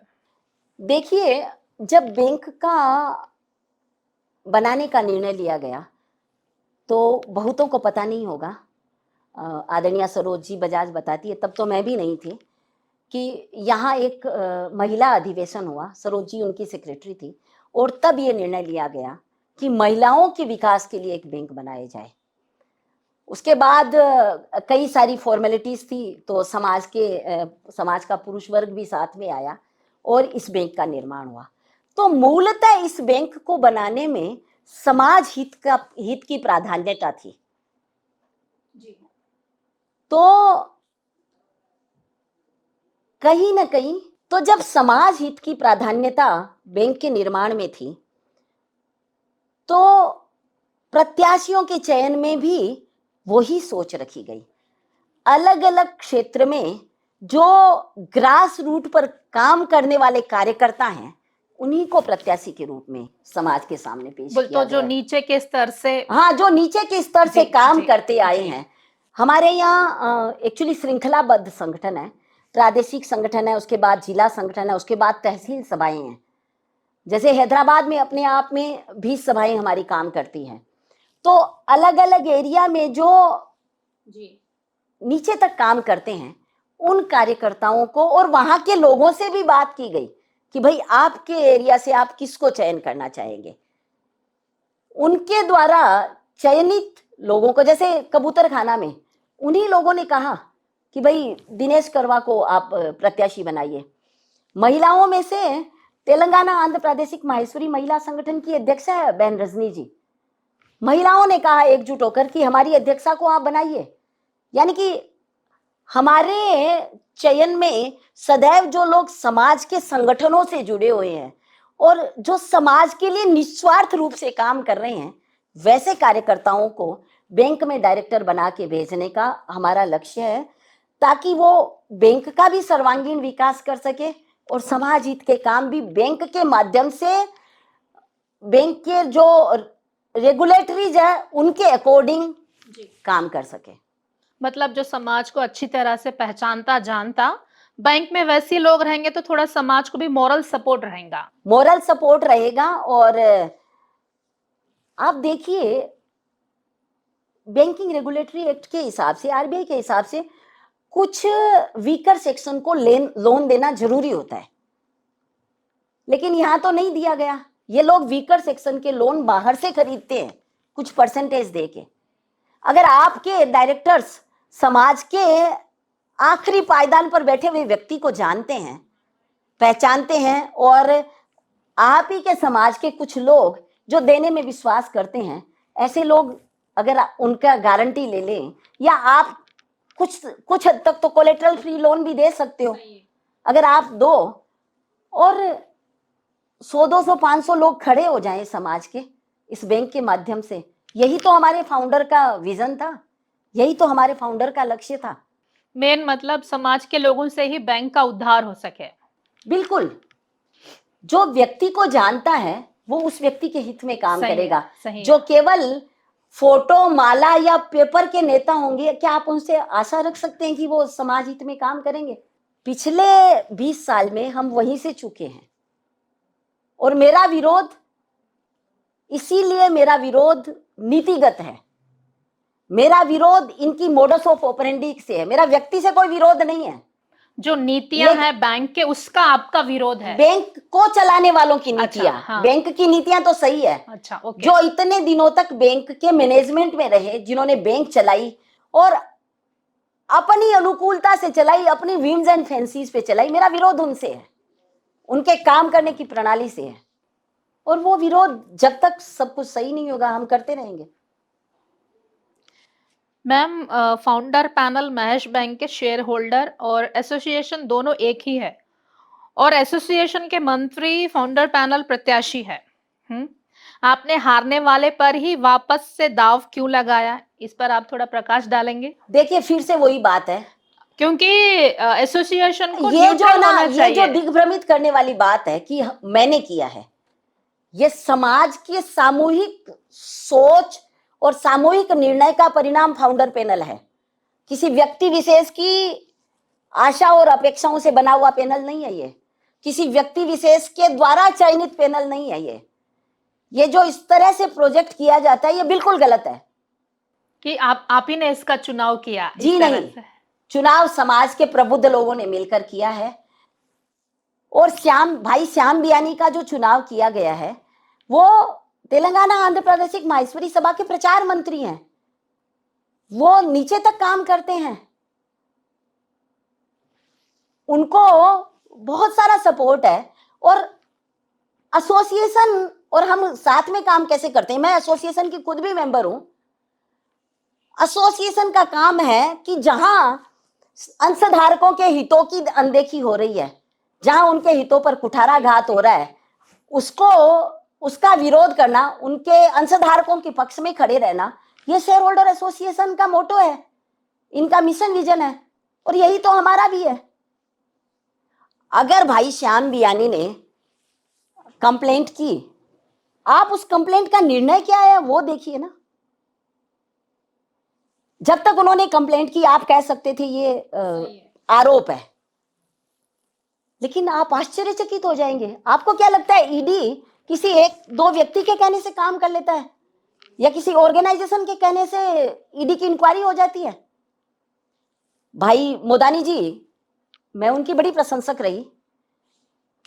देखिए, जब बैंक का बनाने का निर्णय लिया गया तो बहुतों को पता नहीं होगा, आदरणीय सरोज जी बजाज बताती है, तब तो मैं भी नहीं थी, कि यहाँ एक महिला अधिवेशन हुआ। सरोज जी उनकी सेक्रेटरी थी और तब ये निर्णय लिया गया कि महिलाओं के विकास के लिए एक बैंक बनाया जाए। उसके बाद कई सारी फॉर्मेलिटीज थी, तो समाज का पुरुष वर्ग भी साथ में आया और इस बैंक का निर्माण हुआ। तो मूलतः इस बैंक को बनाने में समाज हित की प्राधान्यता थी। तो कहीं ना कहीं तो जब समाज हित की प्राधान्यता बैंक के निर्माण में थी, तो प्रत्याशियों के चयन में भी वही सोच रखी गई। अलग अलग क्षेत्र में जो ग्रास रूट पर काम करने वाले कार्यकर्ता हैं, उन्हीं को प्रत्याशी के रूप में समाज के सामने पेश किया तो जो गया। नीचे के स्तर से, हाँ, जो नीचे के स्तर से काम जी, करते आए जी। हैं। हमारे यहाँ एक्चुअली श्रृंखलाबद्ध संगठन है, प्रादेशिक संगठन है, उसके बाद जिला संगठन है, उसके बाद तहसील सभाएं हैं। जैसे हैदराबाद में अपने आप में 20 सभाएं हमारी काम करती हैं। तो अलग अलग एरिया में जो नीचे तक काम करते हैं, उन कार्यकर्ताओं को और वहां के लोगों से भी बात की गई कि भाई आपके एरिया से आप किसको चयन करना चाहेंगे। उनके द्वारा चयनित लोगों को, जैसे कबूतर खाना में उन्हीं लोगों ने कहा कि भाई दिनेश करवा को आप प्रत्याशी बनाइए। महिलाओं में से तेलंगाना आंध्र प्रादेशिक माहेश्वरी महिला संगठन की अध्यक्षा है बहन रजनी जी। महिलाओं ने कहा एकजुट होकर कि हमारी अध्यक्षा को आप बनाइए। यानी कि हमारे चयन में सदैव जो लोग समाज के संगठनों से जुड़े हुए हैं और जो समाज के लिए निस्वार्थ रूप से काम कर रहे हैं, वैसे कार्यकर्ताओं को बैंक में डायरेक्टर बना के भेजने का हमारा लक्ष्य है, ताकि वो बैंक का भी सर्वांगीण विकास कर सके और समाज हित के काम भी बैंक के माध्यम से, बैंक के जो रेगुलेटरीज है उनके अकॉर्डिंग काम कर सके। मतलब जो समाज को अच्छी तरह से पहचानता जानता बैंक में वैसे लोग रहेंगे तो थोड़ा समाज को भी मोरल सपोर्ट रहेगा। मोरल सपोर्ट रहेगा। और आप देखिए, बैंकिंग रेगुलेटरी एक्ट के हिसाब से, आरबीआई के हिसाब से कुछ वीकर सेक्शन को लोन देना जरूरी होता है, लेकिन यहां तो नहीं दिया गया। ये लोग वीकर सेक्शन के लोन बाहर से खरीदते हैं कुछ परसेंटेज देके। अगर आपके डायरेक्टर्स समाज के आखिरी पायदान पर बैठे हुए व्यक्ति को जानते हैं, पहचानते हैं, और आप ही के समाज के कुछ लोग जो देने में विश्वास करते हैं, ऐसे लोग अगर उनका गारंटी ले लें, या आप कुछ हद तक तो कोलेटरल फ्री लोन भी दे सकते हो। अगर आप दो और 100, 200, 500 लोग खड़े हो जाएं समाज के इस बैंक के माध्यम से, यही तो हमारे फाउंडर का विजन था, यही तो हमारे फाउंडर का लक्ष्य था। मेन मतलब समाज के लोगों से ही बैंक का उद्धार हो सके। बिल्कुल। जो व्यक्ति को जानता है वो उस व्यक्ति के हित में काम करेगा। सही जो केवल फोटो, माला या पेपर के नेता होंगे, क्या आप उनसे आशा रख सकते हैं कि वो समाज हित में काम करेंगे? पिछले 20 साल में हम वहीं से चुके हैं। और मेरा विरोध, इसीलिए मेरा विरोध नीतिगत है। मेरा विरोध इनकी मोडस ऑफ ऑपरेंडी से है। मेरा व्यक्ति से कोई विरोध नहीं है। जो नीतियां हैं बैंक के, उसका आपका विरोध है। बैंक को चलाने वालों की नीतियां। अच्छा, हाँ। बैंक की नीतियां तो सही है। अच्छा, ओके। जो इतने दिनों तक बैंक के मैनेजमेंट में रहे, जिन्होंने बैंक चलाई और अपनी अनुकूलता से चलाई, अपनी विम्स एंड फैंसीज पे चलाई, मेरा विरोध उनसे है, उनके काम करने की प्रणाली से है। और वो विरोध जब तक सब कुछ सही नहीं होगा, हम करते रहेंगे। Ma'am, founder panel Mahesh bank के शेयर होल्डर और एसोसिएशन दोनों एक ही है, और एसोसिएशन के मंत्री फाउंडर पैनल प्रत्याशी है। आपने हारने वाले पर ही वापस से दाव क्यों लगाया, इस पर आप थोड़ा प्रकाश डालेंगे? देखिए, फिर से वही बात है, क्योंकि एसोसिएशन को ये जो चाहिए। दिग्भ्रमित करने वाली बात है कि मैंने किया है, ये समाज की सामूहिक सोच और सामूहिक निर्णय का परिणाम फाउंडर पैनल है। किसी व्यक्ति विशेष की आशा और अपेक्षाओं से बना हुआ पैनल नहीं है। ये किसी व्यक्ति विशेष के द्वारा चयनित पैनल नहीं है। ये जो इस तरह से प्रोजेक्ट किया जाता है, ये बिल्कुल गलत है कि आप ही ने इसका चुनाव किया। जी नहीं, चुनाव समाज के प्रबुद्ध लोगों ने मिलकर किया है। और भाई श्याम बियानी का जो चुनाव किया गया है, वो तेलंगाना आंध्र प्रदेश एक माहेश्वरी सभा के प्रचार मंत्री हैं, वो नीचे तक काम करते हैं, उनको बहुत सारा सपोर्ट है। और एसोसिएशन और हम साथ में काम कैसे करते हैं, मैं एसोसिएशन की खुद भी मेंबर हूं। एसोसिएशन का काम है कि जहां अंशधारकों के हितों की अनदेखी हो रही है, जहां उनके हितों पर कुठाराघात हो रहा है, उसका विरोध करना, उनके अंशधारकों के पक्ष में खड़े रहना, ये शेयर होल्डर एसोसिएशन का मोटो है, इनका मिशन विजन है, और यही तो हमारा भी है। अगर भाई श्याम बियानी ने कंप्लेंट की, आप उस कंप्लेंट का निर्णय क्या है वो देखिए ना। जब तक उन्होंने कंप्लेंट की आप कह सकते थे ये आरोप है, लेकिन आप आश्चर्यचकित हो जाएंगे। आपको क्या लगता है ईडी किसी एक दो व्यक्ति के कहने से काम कर लेता है, या किसी ऑर्गेनाइजेशन के कहने से ईडी की इंक्वायरी हो जाती है? भाई मोदानी जी, मैं उनकी बड़ी प्रशंसक रही,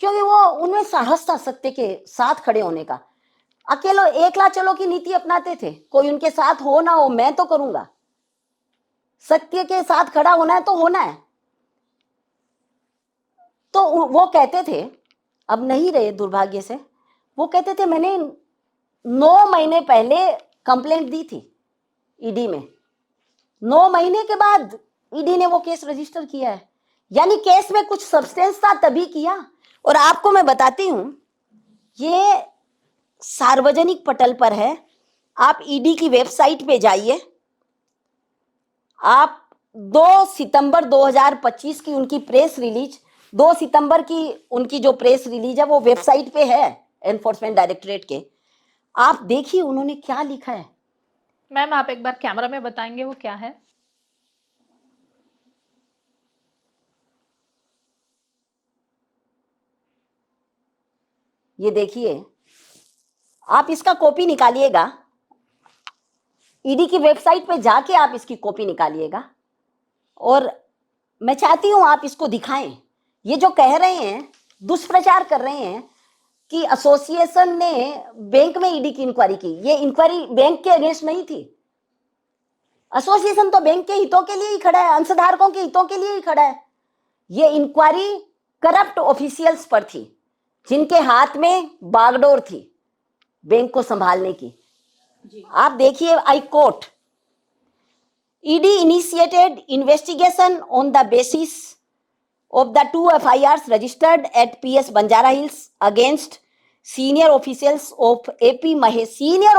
क्योंकि वो उनमें साहस था सत्य के साथ खड़े होने का। अकेलो एकला चलो की नीति अपनाते थे, कोई उनके साथ हो ना हो मैं तो करूंगा, सत्य के साथ खड़ा होना है तो होना है। तो वो कहते थे, अब नहीं रहे दुर्भाग्य से, वो कहते थे मैंने 9 महीने पहले कंप्लेंट दी थी ईडी में, 9 महीने के बाद ईडी ने वो केस रजिस्टर किया है, यानी केस में कुछ सब्सटेंस था तभी किया। और आपको मैं बताती हूं, ये सार्वजनिक पटल पर है, आप ईडी की वेबसाइट पे जाइए, आप 2 सितंबर 2025 की उनकी प्रेस रिलीज, 2 सितंबर की उनकी जो प्रेस रिलीज है वो वेबसाइट पे है एनफोर्समेंट डायरेक्टरेट के, आप देखिए उन्होंने क्या लिखा है। मैम आप एक बार कैमरा में बताएंगे वो क्या है? ये देखिए, आप इसका कॉपी निकालिएगा, ईडी की वेबसाइट पे जाके आप इसकी कॉपी निकालिएगा, और मैं चाहती हूं आप इसको दिखाएं। ये जो कह रहे हैं, दुष्प्रचार कर रहे हैं कि एसोसिएशन ने बैंक में ईडी की इंक्वायरी की, ये इंक्वायरी बैंक के अगेंस्ट नहीं थी। एसोसिएशन तो बैंक के हितों के लिए ही खड़ा है, अंशधारकों के हितों के लिए ही खड़ा है। ये इंक्वायरी करप्ट ऑफिशियल्स पर थी, जिनके हाथ में बागडोर थी बैंक को संभालने की। आप देखिए, I quote, ED initiated investigation on the basis of the 2 FIRs registered at PS Banjara Hills against senior officials of AP Mahesh, senior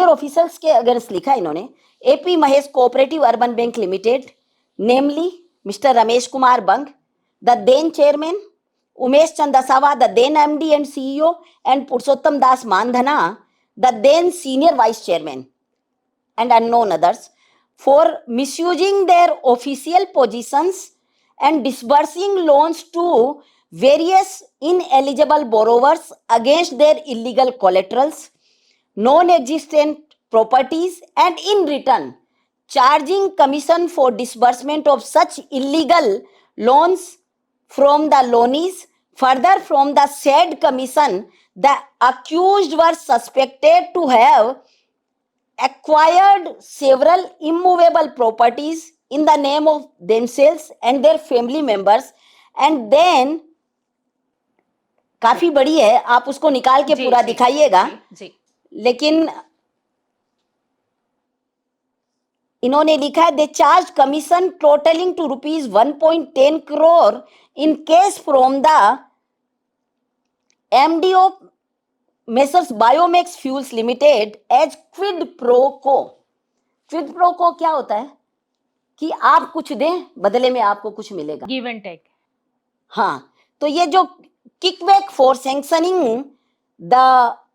officials के अगेंस्ट लिखा है इन्होंने, AP Mahesh Cooperative Urban Bank Limited, namely Mr. Ramesh Kumar Bang, the then chairman, Umesh Chandasawa, the then MD and CEO, and Purushottam Das Mandhana, the then senior vice chairman, and unknown others, for misusing their official positions and disbursing loans to various ineligible borrowers against their illegal collaterals, non-existent properties, and in return charging commission for disbursement of such illegal loans from the loanees. Further, from the said commission, the accused were suspected to have acquired several immovable properties in the name of themselves and their family members, and then काफी बड़ी है, आप उसको निकाल के पूरा दिखाइएगा। लेकिन इन्होंने लिखा है, they charge commission totalling to rupees 1.10 crore in case from the MD of messrs Biomax fuels limited as quid pro quo. Quid pro quo क्या होता है कि आप कुछ दें बदले में आपको कुछ मिलेगा, गिव एंड टेक। हाँ, तो ये जो kickback for sanctioning the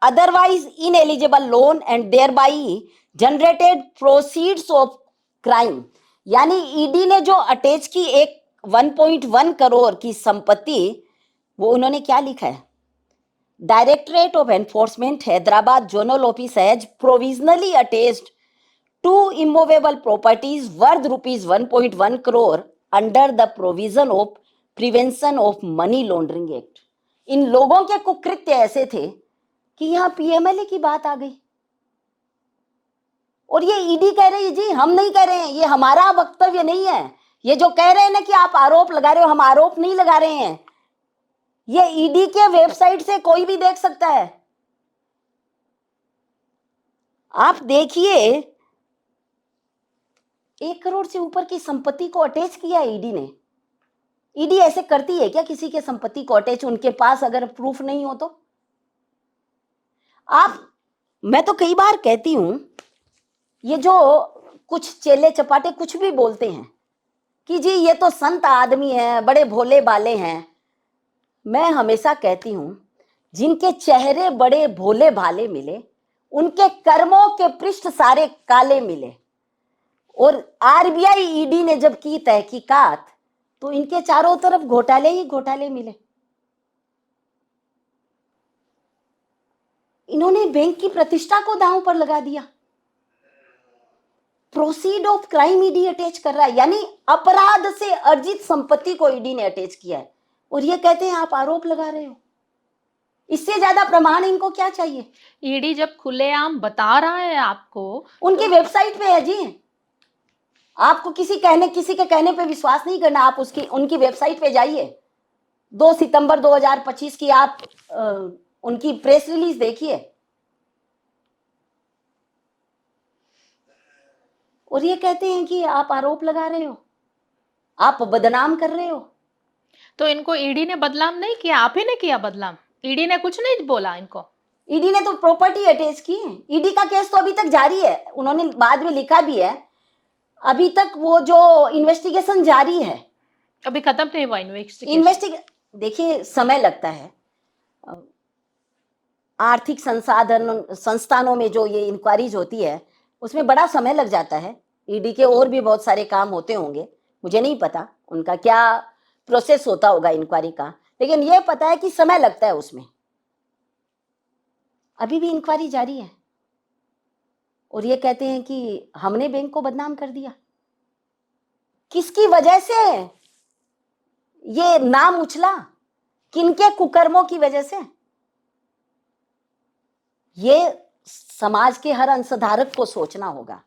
otherwise ineligible loan and thereby generated proceeds of crime, यानी ईडी ने जो अटैच की एक 1.1 करोड़ की संपत्ति, वो उन्होंने क्या लिखा है, Directorate of Enforcement Hyderabad Zonal Office has provisionally attached 2 immovable properties worth rupees 1.1 crore under the provision of prevention of money laundering act. इन लोगों के कुकृत्य ऐसे थे कि यहां पीएमएलए की बात आ गई और ये ईडी कह रही है, जी हम नहीं कह रहे हैं, ये हमारा वक्तव्य नहीं है। ये जो कह रहे हैं ना कि आप आरोप लगा रहे हो, हम आरोप नहीं लगा रहे हैं। ये ईडी के वेबसाइट से कोई भी देख सकता है। आप देखिए, 1 करोड़ से ऊपर की संपत्ति को अटैच किया है ईडी ने। ईडी ऐसे करती है क्या किसी के संपत्ति को अटैच, उनके पास अगर प्रूफ नहीं हो तो? मैं तो कई बार कहती हूं, ये जो कुछ चेले चपाटे कुछ भी बोलते हैं कि जी ये तो संत आदमी है, बड़े भोले भाले हैं। मैं हमेशा कहती हूं, जिनके चेहरे बड़े भोले भाले मिले, उनके कर्मों के पृष्ठ सारे काले मिले। और आरबीआई ईडी ने जब की तहकीकात तो इनके चारों तरफ घोटाले ही घोटाले मिले। इन्होंने बैंक की प्रतिष्ठा को दांव पर लगा दिया। Proceed of crime ED attach कर रहा है, यानी अपराध से अर्जित संपत्ति को ईडी ने अटैच किया है और ये कहते हैं आप आरोप लगा रहे हो। इससे ज्यादा प्रमाण इनको क्या चाहिए? ईडी जब खुलेआम बता रहा है आपको, उनकी वेबसाइट पे है जी। आपको किसी के कहने पे विश्वास नहीं करना, आप उनकी वेबसाइट पे जाइए। 2 सितंबर 2025 की आप उनकी प्रेस रिलीज देखिए और ये कहते हैं कि आप आरोप लगा रहे हो, आप बदनाम कर रहे हो। तो इनको ईडी ने बदनाम नहीं किया, आप ही ने किया बदनाम। ईडी ने कुछ नहीं बोला इनको। ईडी ने तो प्रॉपर्टी अटैच की है। ईडी का केस तो अभी तक जारी है, उन्होंने बाद में लिखा भी है, अभी तक वो जो इन्वेस्टिगेशन जारी है, अभी खत्म नहीं हुआ इन्वेस्टिगेशन। देखिए समय लगता है। आर्थिक संस्थानों में जो ये इंक्वायरीज होती है उसमें बड़ा समय लग जाता है। ईडी के और भी बहुत सारे काम होते होंगे, मुझे नहीं पता उनका क्या प्रोसेस होता होगा इंक्वायरी का, लेकिन ये पता है कि समय लगता है उसमें। अभी भी इंक्वायरी जारी है और ये कहते हैं कि हमने बैंक को बदनाम कर दिया। किसकी वजह से ये नाम उछला? किनके कुकर्मों की वजह से? ये समाज के हर अंशधारक को सोचना होगा।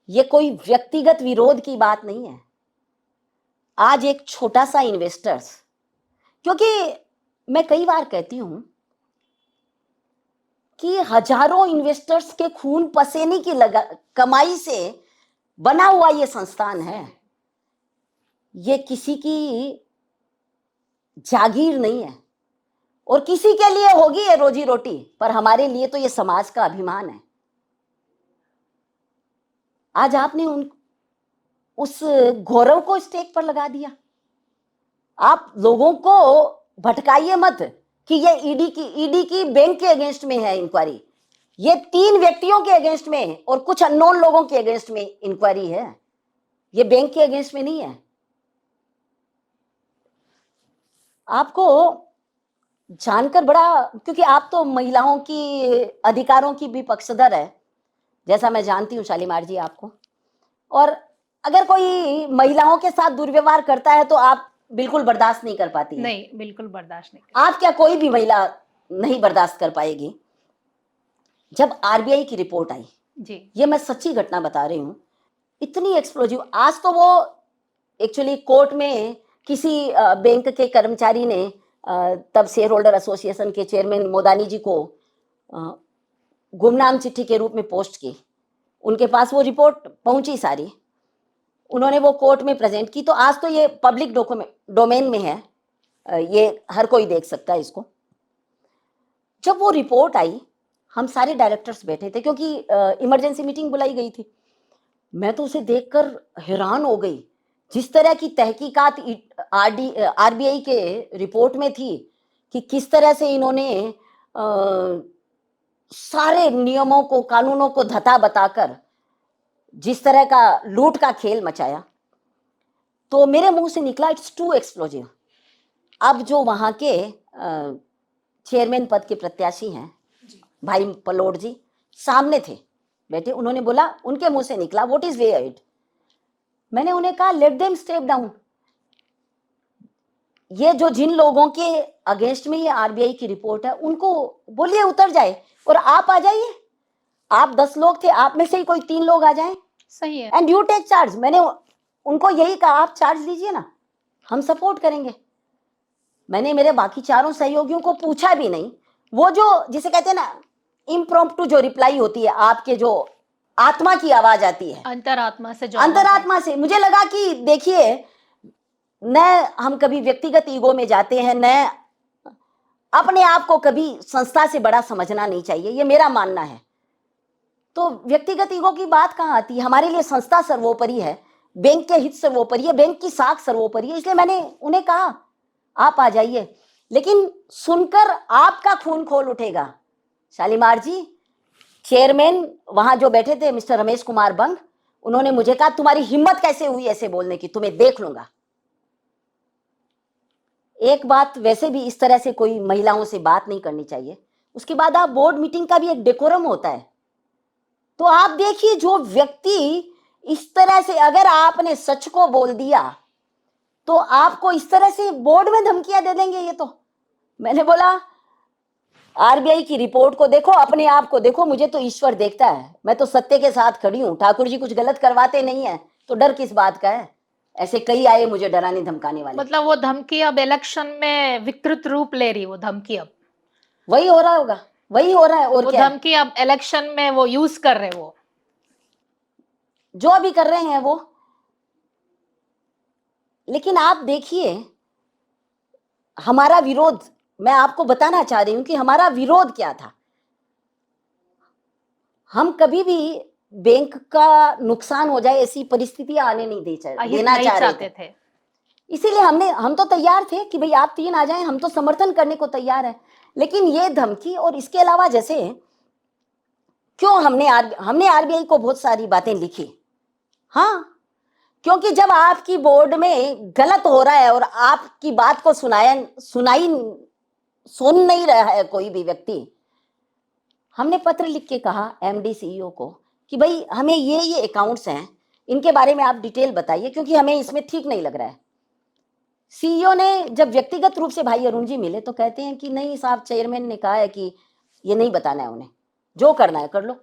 ये कोई व्यक्तिगत विरोध की बात नहीं है। आज एक छोटा सा इन्वेस्टर्स, क्योंकि मैं कई बार कहती हूं कि हजारों इन्वेस्टर्स के खून पसीने की कमाई से बना हुआ ये संस्थान है। ये किसी की जागीर नहीं है और किसी के लिए होगी ये रोजी रोटी, पर हमारे लिए तो ये समाज का अभिमान है। आज आपने उस गौरव को स्टेक पर लगा दिया। आप लोगों को भटकाइए मत कि ये ईडी की बैंक के अगेंस्ट में है इंक्वायरी। ये 3 व्यक्तियों के अगेंस्ट में है और कुछ अननोन लोगों के अगेंस्ट में इंक्वायरी है, ये बैंक के अगेंस्ट में नहीं है। आपको जानकर बड़ा, क्योंकि आप तो महिलाओं की अधिकारों की भी पक्षधर है, जैसा मैं जानती हूँ शालीमार जी आपको, और अगर कोई महिलाओं के साथ दुर्व्यवहार करता है तो आप बिल्कुल बर्दाश्त नहीं कर पाती हैं। नहीं, बिल्कुल बर्दाश्त नहीं। आप क्या, कोई भी महिला नहीं बर्दाश्त कर पाएगी। जब आरबीआई की रिपोर्ट आई जी, ये मैं सच्ची घटना बता रही हूँ, इतनी एक्सप्लोजिव। आज तो वो एक्चुअली कोर्ट में किसी बैंक के कर्मचारी ने तब शेयर होल्डर एसोसिएशन के चेयरमैन मोदानी जी को गुमनाम चिट्ठी के रूप में पोस्ट की। उनके पास वो रिपोर्ट पहुंची सारी, उन्होंने वो कोर्ट में प्रेजेंट की। तो आज तो ये पब्लिक डोमेन में है, ये हर कोई देख सकता है इसको। जब वो रिपोर्ट आई, हम सारे डायरेक्टर्स बैठे थे क्योंकि इमरजेंसी मीटिंग बुलाई गई थी। मैं तो उसे देखकर हैरान हो गई, जिस तरह की तहकीकात आरबीआई के रिपोर्ट में थी कि किस तरह से इन्होंने सारे नियमों को, कानूनों को धता बताकर जिस तरह का लूट का खेल मचाया। तो मेरे मुंह से निकला इट्स टू एक्सप्लोजिव। अब जो वहां के चेयरमैन पद के प्रत्याशी हैं भाई पलोड जी सामने थे बैठे, उन्होंने बोला, उनके मुंह से निकला व्हाट इज वे अहेड। मैंने उन्हें कहा लेट देम स्टेप डाउन। ये जो जिन लोगों के अगेंस्ट में ये आरबीआई की रिपोर्ट है उनको बोलिए उतर जाए और आप आ जाइए। आप 10 लोग थे, आप में से ही कोई 3 लोग आ जाएं सही है। And you take charge. मैंने उनको यही कहा, आप चार्ज लीजिए ना, हम सपोर्ट करेंगे। मैंने मेरे बाकी चारों सहयोगियों को पूछा भी नहीं। वो जो जिसे कहते हैं ना इम्प्रॉम्प्टू जो रिप्लाई होती है, आपके जो आत्मा की आवाज आती है, अंतरात्मा से जो अंतरात्मा से, मुझे लगा कि देखिए न हम कभी व्यक्तिगत ईगो में जाते हैं, न अपने आप को कभी संस्था से बड़ा समझना नहीं चाहिए, ये मेरा मानना है। तो व्यक्तिगत ईगो की बात कहाँ आती है? हमारे लिए संस्था सर्वोपरि है, बैंक के हित सर्वोपरि है, बैंक की साख सर्वोपरि है। इसलिए मैंने उन्हें कहा आप आ जाइए। लेकिन सुनकर आपका खून खोल उठेगा शालीमार जी। चेयरमैन वहां जो बैठे थे मिस्टर रमेश कुमार बंग, उन्होंने मुझे कहा तुम्हारी हिम्मत कैसे हुई ऐसे बोलने की, तुम्हें देख लूंगा। एक बात, वैसे भी इस तरह से कोई महिलाओं से बात नहीं करनी चाहिए। उसके बाद आप बोर्ड मीटिंग का भी एक डेकोरम होता है। तो आप देखिए जो व्यक्ति इस तरह से, अगर आपने सच को बोल दिया तो आपको इस तरह से बोर्ड में धमकियां दे देंगे। ये तो मैंने बोला आरबीआई की रिपोर्ट को देखो, अपने आप को देखो, मुझे तो ईश्वर देखता है, मैं तो सत्य के साथ खड़ी हूं। ठाकुर जी कुछ गलत करवाते नहीं है तो डर किस बात का है? ऐसे कई आए मुझे डराने धमकाने वाले। मतलब वो धमकी अब इलेक्शन में विकृत रूप ले रही, वो धमकी अब वही हो रहा होगा, वही हो रहा है। और वो क्या धमकी अब इलेक्शन में वो यूज कर रहे वो, जो अभी कर रहे हैं वो। लेकिन आप देखिए हमारा विरोध, मैं आपको बताना चाह रही हूं कि हमारा विरोध क्या था। हम कभी भी बैंक का नुकसान हो जाए ऐसी परिस्थितियां आने नहीं देना नहीं चाह रहे चाहते थे। इसीलिए हम तो तैयार थे कि भाई आप 3 आ जाएं, हम तो समर्थन करने को तैयार है। लेकिन ये धमकी और इसके अलावा जैसे क्यों हमने आरबीआई को बहुत सारी बातें लिखी। हाँ, क्योंकि जब आपकी बोर्ड में गलत हो रहा है और आपकी बात को सुन नहीं रहा है कोई भी व्यक्ति, हमने पत्र लिख के कहा एमडी सीईओ को कि भाई हमें ये अकाउंट्स हैं, इनके बारे में आप डिटेल बताइए, क्योंकि हमें इसमें ठीक नहीं लग रहा है। सीईओ ने जब व्यक्तिगत रूप से भाई अरुण जी मिले तो कहते हैं कि नहीं साहब, चेयरमैन ने कहा है कि ये नहीं बताना है उन्हें, जो करना है कर लो।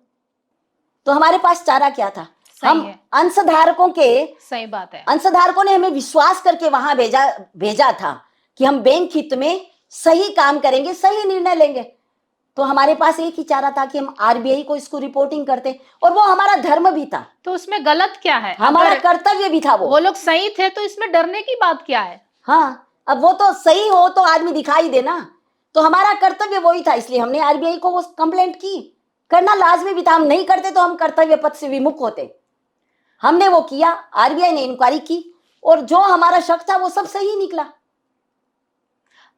तो हमारे पास चारा क्या था? हम अंशधारकों के, सही बात है, अंशधारकों ने हमें विश्वास करके वहां भेजा था कि हम बैंक हित में सही काम करेंगे, सही निर्णय लेंगे। तो हमारे पास एक ही चारा था कि हम आरबीआई को इसको रिपोर्टिंग करते, और वो हमारा धर्म भी था। तो उसमें गलत क्या है? हमारा कर्तव्य भी था। वो लोग सही थे तो इसमें डरने की बात क्या है? हाँ, अब वो तो सही हो तो आदमी दिखाई देना, तो हमारा कर्तव्य वही था, इसलिए हमने आरबीआई को वो कंप्लेंट की। करना लाजमी भी था, हम नहीं करते तो हम कर्तव्य पथ से विमुख होते। हमने वो किया, आरबीआई ने इंक्वायरी की और जो हमारा शक था वो सब सही निकला।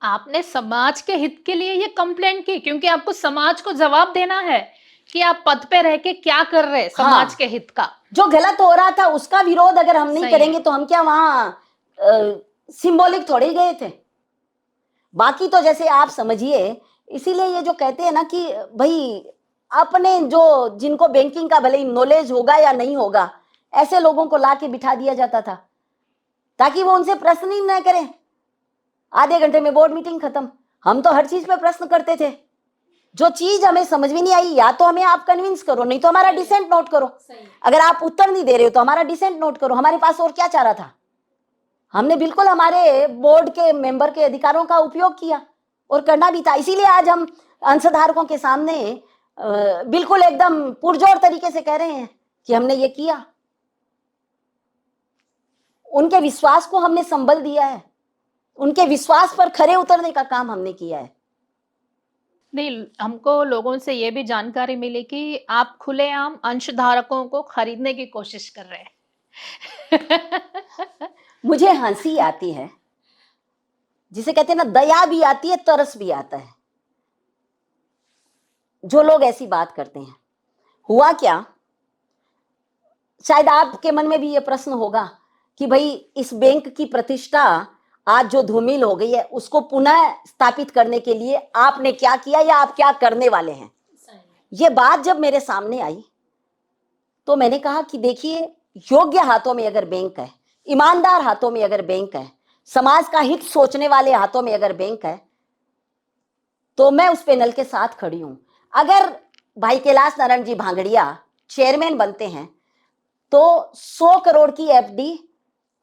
आपने समाज के हित के लिए ये कंप्लेंट की, क्योंकि आपको समाज को जवाब देना है कि आप पद पे रह के क्या कर रहे हैं समाज हाँ, के हित का। जो गलत हो रहा था उसका विरोध अगर हम नहीं करेंगे तो हम क्या वहां सिंबॉलिक थोड़े ही गए थे। बाकी तो जैसे आप समझिए, इसीलिए ये जो कहते हैं ना कि भाई अपने जो जिनको बैंकिंग का भले ही नॉलेज होगा या नहीं होगा, ऐसे लोगों को ला के बिठा दिया जाता था ताकि वो उनसे प्रश्न ही न करें। आधे घंटे में बोर्ड मीटिंग खत्म। हम तो हर चीज पे प्रश्न करते थे। जो चीज हमें समझ में नहीं आई, या तो हमें आप कन्विंस करो, नहीं तो हमारा डिसेंट नोट करो। अगर आप उत्तर नहीं दे रहे हो तो हमारा डिसेंट नोट करो। हमारे पास और क्या चारा था? हमने बिल्कुल हमारे बोर्ड के मेंबर के अधिकारों का उपयोग किया और करना भी था। इसीलिए आज हम अंशधारकों के सामने बिल्कुल एकदम पुरजोर तरीके से कह रहे हैं कि हमने ये किया। उनके विश्वास को हमने संबल दिया है, उनके विश्वास पर खरे उतरने का काम हमने किया है। नहीं, हमको लोगों से ये भी जानकारी मिली कि आप खुलेआम अंशधारकों को खरीदने की कोशिश कर रहे हैं। मुझे हंसी आती है, जिसे कहते हैं ना, दया भी आती है, तरस भी आता है जो लोग ऐसी बात करते हैं। हुआ क्या, शायद आपके मन में भी ये प्रश्न होगा कि भाई इस बैंक की प्रतिष्ठा आज जो धूमिल हो गई है उसको पुनः स्थापित करने के लिए आपने क्या किया या आप क्या करने वाले हैं। ये बात जब मेरे सामने आई तो मैंने कहा कि देखिए, योग्य हाथों में अगर बैंक है, ईमानदार हाथों में अगर बैंक है, समाज का हित सोचने वाले हाथों में अगर बैंक है तो मैं उस पैनल के साथ खड़ी हूं। अगर भाई कैलाश नारायण जी भांगड़िया चेयरमैन बनते हैं तो 100 करोड़ की एफडी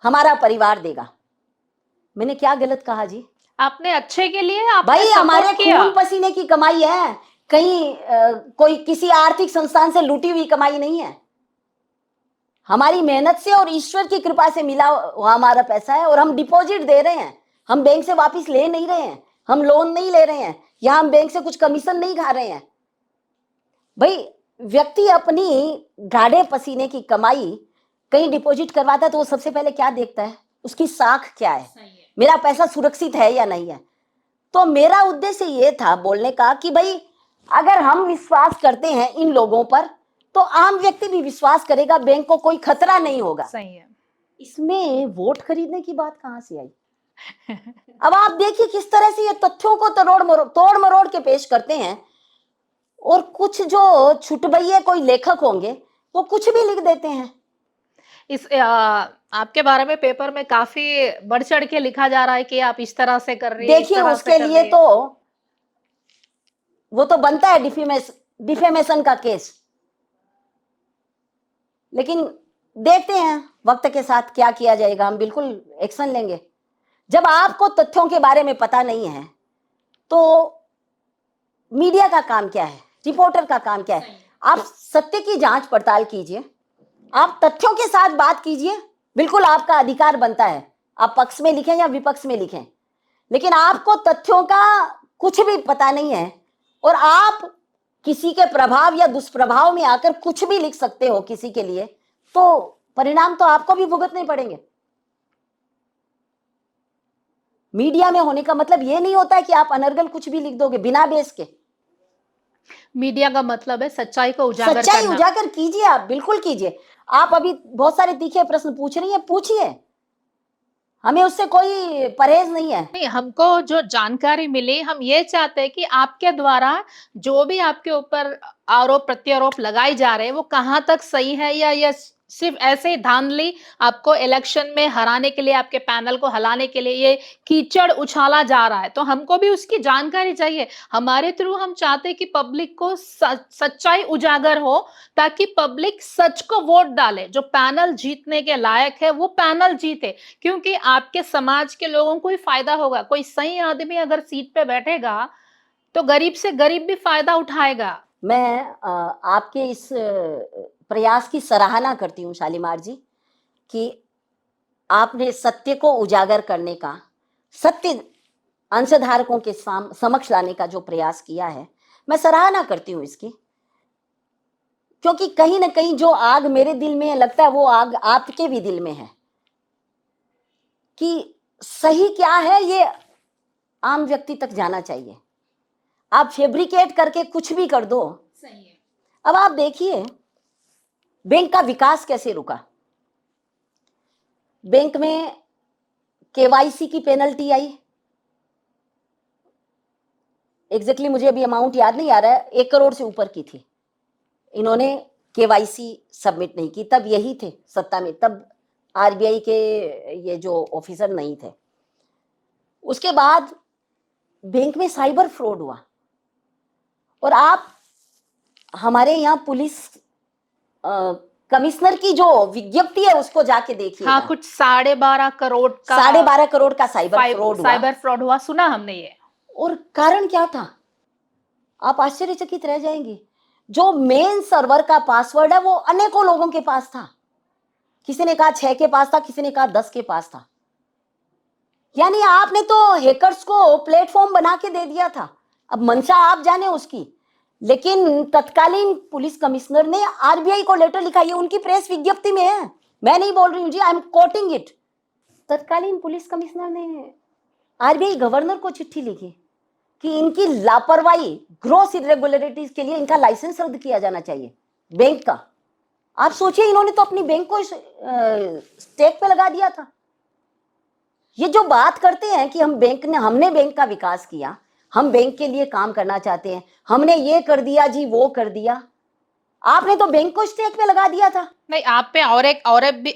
हमारा परिवार देगा। मैंने क्या गलत कहा जी? आपने अच्छे के लिए आपने भाई हमारे सपोर्ट किया। खून पसीने की कमाई है, कहीं कोई किसी आर्थिक संस्थान से लूटी हुई कमाई नहीं है। हमारी मेहनत से और ईश्वर की कृपा से मिला हुआ हमारा पैसा है और हम डिपॉजिट दे रहे हैं। हम बैंक से वापस ले नहीं रहे हैं, हम लोन नहीं ले रहे हैं, या हम बैंक से कुछ कमीशन नहीं खा रहे हैं। भाई व्यक्ति अपनी गाढ़े पसीने की कमाई कहीं डिपॉजिट करवाता है तो वो सबसे पहले क्या देखता है? उसकी साख क्या है, मेरा पैसा सुरक्षित है या नहीं है। तो मेरा उद्देश्य ये था बोलने का कि भाई अगर हम विश्वास करते हैं इन लोगों पर तो आम व्यक्ति भी विश्वास करेगा, बैंक को कोई खतरा नहीं होगा। सही है। इसमें वोट खरीदने की बात कहां से आई? अब आप देखिए किस तरह से ये तथ्यों को तोड़ मरोड़ के पेश करते हैं, और कुछ जो छुटभइये कोई लेखक होंगे वो कुछ भी लिख देते हैं। आपके बारे में पेपर में काफी बढ़ चढ़ के लिखा जा रहा है कि आप इस तरह से कर रही है, देखिए उसके लिए तो वो तो बनता है डिफेमेशन का केस, लेकिन देखते हैं वक्त के साथ क्या किया जाएगा। हम बिल्कुल एक्शन लेंगे। जब आपको तथ्यों के बारे में पता नहीं है तो मीडिया का काम क्या है, रिपोर्टर का काम क्या है? आप सत्य की जांच पड़ताल कीजिए, आप तथ्यों के साथ बात कीजिए, बिल्कुल आपका अधिकार बनता है। आप पक्ष में लिखें या विपक्ष में लिखें, लेकिन आपको तथ्यों का कुछ भी पता नहीं है और आप किसी के प्रभाव या दुष्प्रभाव में आकर कुछ भी लिख सकते हो किसी के लिए, तो परिणाम तो आपको भी भुगतने पड़ेंगे। मीडिया में होने का मतलब यह नहीं होता है कि आप अनर्गल कुछ भी लिख दोगे बिना बेस के। मीडिया का मतलब है सच्चाई को उजागर सच्चाई करना। उजागर कीजिए, आप बिल्कुल कीजिए। आप अभी बहुत सारे तीखे प्रश्न पूछ रही हैं, पूछिए, हमें उससे कोई परहेज नहीं है। नहीं, हमको जो जानकारी मिली, हम ये चाहते हैं कि आपके द्वारा जो भी आपके ऊपर आरोप प्रत्यारोप लगाए जा रहे हैं वो कहाँ तक सही है, या ये सिर्फ ऐसे ही धांधली आपको इलेक्शन में हराने के लिए, आपके पैनल को हलाने के लिए ये कीचड़ उछाला जा रहा है। तो हमको भी उसकी जानकारी चाहिए। हमारे थ्रू हम चाहते हैं कि पब्लिक को सच्चाई उजागर हो, ताकि पब्लिक सच को वोट डाले। जो पैनल जीतने के लायक है वो पैनल जीते, क्योंकि आपके समाज के लोगों को ही फायदा होगा। कोई सही आदमी अगर सीट पे बैठेगा तो गरीब से गरीब भी फायदा उठाएगा। मैं आपके इस प्रयास की सराहना करती हूँ शालीमार जी, कि आपने सत्य को उजागर करने का, सत्य अंशधारकों के समक्ष लाने का जो प्रयास किया है, मैं सराहना करती हूँ इसकी। क्योंकि कहीं ना कहीं जो आग मेरे दिल में लगता है वो आग आपके भी दिल में है, कि सही क्या है ये आम व्यक्ति तक जाना चाहिए। आप फैब्रिकेट करके कुछ भी कर दो। सही है। अब आप देखिए बैंक का विकास कैसे रुका। बैंक में केवाईसी की पेनल्टी आई, एग्जैक्टली मुझे अभी अमाउंट याद नहीं आ रहा है, 1 करोड़ से ऊपर की थी। इन्होंने केवाईसी सबमिट नहीं की, तब यही थे सत्ता में, तब आरबीआई के ये जो ऑफिसर नहीं थे। उसके बाद बैंक में साइबर फ्रॉड हुआ, और आप हमारे यहाँ पुलिस कमिश्नर की जो विज्ञप्ति है उसको जाके देखिए। हाँ, कुछ 12.5 करोड़ का, 12.5 करोड़ का साइबर फ्रॉड हुआ, सुना हमने ये। और कारण क्या था आप आश्चर्यचकित रह जाएंगे। जो मेन सर्वर का पासवर्ड है वो अनेकों लोगों के पास था। किसी ने कहा 6 के पास था, किसी ने कहा 10 के पास था। यानी आपने तो हैकर्स को प्लेटफॉर्म बना के दे दिया था। अब मंशा आप जाने उसकी, लेकिन तत्कालीन पुलिस कमिश्नर ने आरबीआई को लेटर लिखा, ये उनकी प्रेस विज्ञप्ति में है, मैं नहीं बोल रही हूं जी, आई एम कोटिंग इट। तत्कालीन पुलिस कमिश्नर ने आरबीआई गवर्नर को चिट्ठी लिखी कि इनकी लापरवाही, ग्रॉस इरेगुलरिटीज के लिए इनका लाइसेंस रद्द किया जाना चाहिए बैंक का। आप सोचिए, इन्होंने तो अपनी बैंक को स्टेक पे लगा दिया था। ये जो बात करते हैं कि हमने बैंक का विकास किया, हम बैंक के लिए काम करना चाहते हैं, हमने ये कर दिया जी, वो कर दिया, आपने तो बैंक को स्टेक पे लगा दिया था। नहीं, आप पे और एक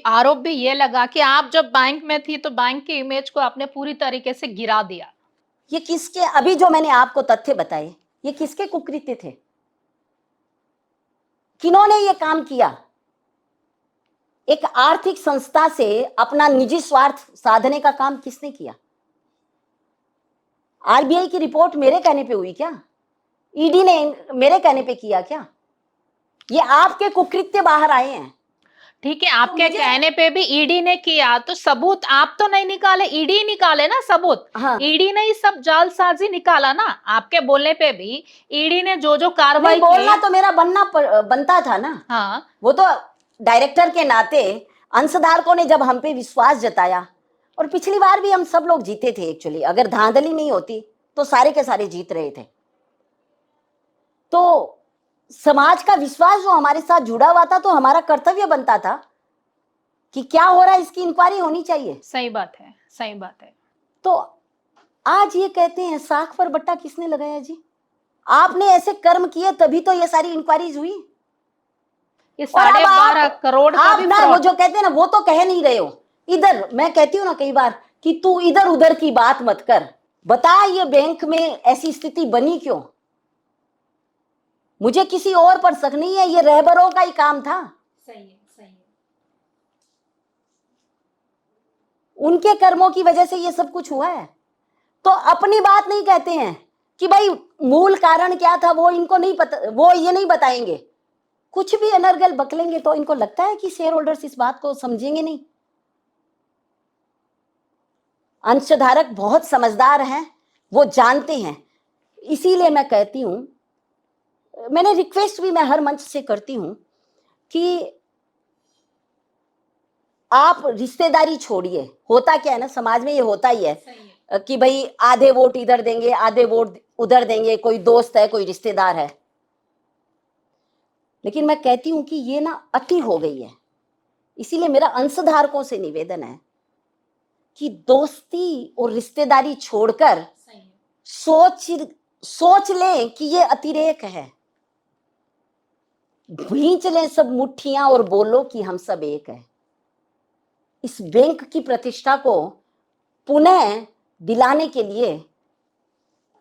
आरोप भी ये लगा कि आप जब बैंक में थी तो बैंक की इमेज को आपने पूरी तरीके से गिरा दिया। ये किसके, अभी जो मैंने आपको तथ्य बताए, ये किसके कुकृत्य थे? किन्होंने ये काम किया? एक आर्थिक संस्था से अपना निजी स्वार्थ साधने का काम किसने किया? आरबीआई की रिपोर्ट मेरे कहने पे हुई क्या? ईडी ने मेरे कहने पे किया क्या? ये आपके कुकृत्य बाहर आए हैं। ठीक है, आपके मुझे- कहने पे भी ईडी ने किया, तो सबूत आप तो नहीं निकाले, ईडी निकाले ना सबूत। हाँ। ईडी ने ही सब जालसाजी निकाला ना। आपके बोलने पे भी ईडी ने जो जो कार्रवाई नहीं, बोलना की। तो मेरा बनता था ना। हाँ, वो तो डायरेक्टर के नाते अंशधारकों ने जब हम पे विश्वास जताया, और पिछली बार भी हम सब लोग जीते थे एक्चुअली, अगर धांधली नहीं होती तो सारे के सारे जीत रहे थे। तो समाज का विश्वास जो हमारे साथ जुड़ा हुआ था, तो हमारा कर्तव्य बनता था कि क्या हो रहा है, इसकी इंक्वायरी होनी चाहिए। सही बात है, सही बात है। तो आज ये कहते हैं साख पर बट्टा किसने लगाया जी? आपने ऐसे कर्म किए तभी तो ये सारी इंक्वायरीज हुई। ये और अब 12.5 करोड़ का आप भी ना, वो फ्रॉड। जो कहते हैं ना, वो तो कह नहीं रहे हो। इधर मैं कहती हूँ ना कई बार कि तू इधर उधर की बात मत कर, बता ये बैंक में ऐसी स्थिति बनी क्यों? मुझे किसी और पर शक नहीं है, ये रहबरों का ही काम था। सही है, सही है। उनके कर्मों की वजह से ये सब कुछ हुआ है। तो अपनी बात नहीं कहते हैं कि भाई मूल कारण क्या था, वो इनको नहीं पता, वो ये नहीं बताएंगे। कुछ भी अनर्गल बकलेंगे तो इनको लगता है कि शेयर होल्डर्स इस बात को समझेंगे नहीं। अंशधारक बहुत समझदार हैं, वो जानते हैं। इसीलिए मैं कहती हूं, मैंने रिक्वेस्ट भी मैं हर मंच से करती हूं कि आप रिश्तेदारी छोड़िए। होता क्या है ना, समाज में ये होता ही है कि भाई आधे वोट इधर देंगे, आधे वोट उधर देंगे, कोई दोस्त है, कोई रिश्तेदार है। लेकिन मैं कहती हूं कि ये ना अति हो गई है। इसीलिए मेरा अंशधारकों से निवेदन है कि दोस्ती और रिश्तेदारी छोड़कर सोच लें कि ये अतिरेक है। भींच लें सब मुट्ठियां और बोलो कि हम सब एक है। इस बैंक की प्रतिष्ठा को पुनः दिलाने के लिए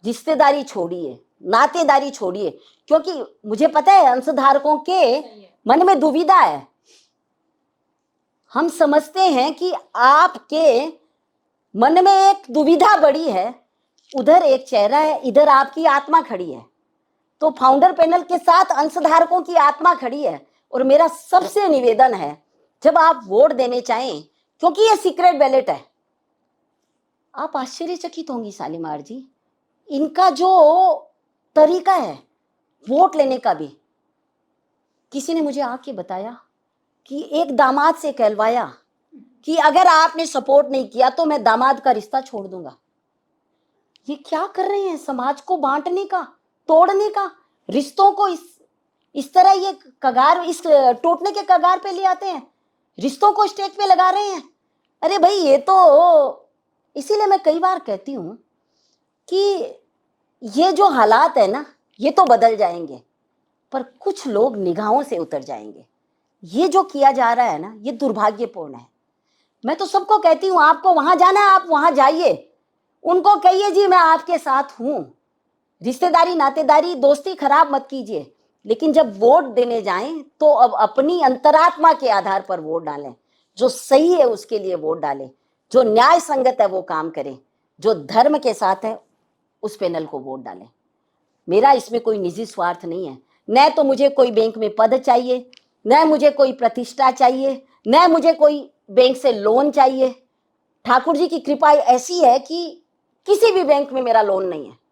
रिश्तेदारी छोड़िए, नातेदारी छोड़िए, क्योंकि मुझे पता है अंशधारकों के मन में दुविधा है। हम समझते हैं कि आपके मन में एक दुविधा बड़ी है, उधर एक चेहरा है, इधर आपकी आत्मा खड़ी है। तो फाउंडर पैनल के साथ अंशधारकों की आत्मा खड़ी है। और मेरा सबसे निवेदन है, जब आप वोट देने चाहें, क्योंकि ये सीक्रेट बैलेट है, आप आश्चर्यचकित होंगी शालीमार जी, इनका जो तरीका है वोट लेने का भी। किसी ने मुझे आके बताया कि एक दामाद से कहलवाया कि अगर आपने सपोर्ट नहीं किया तो मैं दामाद का रिश्ता छोड़ दूंगा। ये क्या कर रहे हैं? समाज को बांटने का, तोड़ने का, रिश्तों को इस तरह ये कगार, इस टूटने के कगार पे ले आते हैं, रिश्तों को स्टेक पे लगा रहे हैं। अरे भाई ये तो, इसीलिए मैं कई बार कहती हूं कि ये जो हालात है ना, ये तो बदल जाएंगे, पर कुछ लोग निगाहों से उतर जाएंगे। ये जो किया जा रहा है ना, ये दुर्भाग्यपूर्ण है। मैं तो सबको कहती हूं, आपको वहां जाना है आप वहां जाइए, उनको कहिए जी मैं आपके साथ हूं। रिश्तेदारी, नातेदारी, दोस्ती खराब मत कीजिए, लेकिन जब वोट देने जाएं तो अब अपनी अंतरात्मा के आधार पर वोट डालें। जो सही है उसके लिए वोट डालें, जो न्याय संगत है वो काम करें, जो धर्म के साथ है उस पैनल को वोट डालें। मेरा इसमें कोई निजी स्वार्थ नहीं है। न तो मुझे कोई बैंक में पद चाहिए, न मुझे कोई प्रतिष्ठा चाहिए, न मुझे कोई बैंक से लोन चाहिए। ठाकुर जी की कृपा ऐसी है कि किसी भी बैंक में मेरा लोन नहीं है।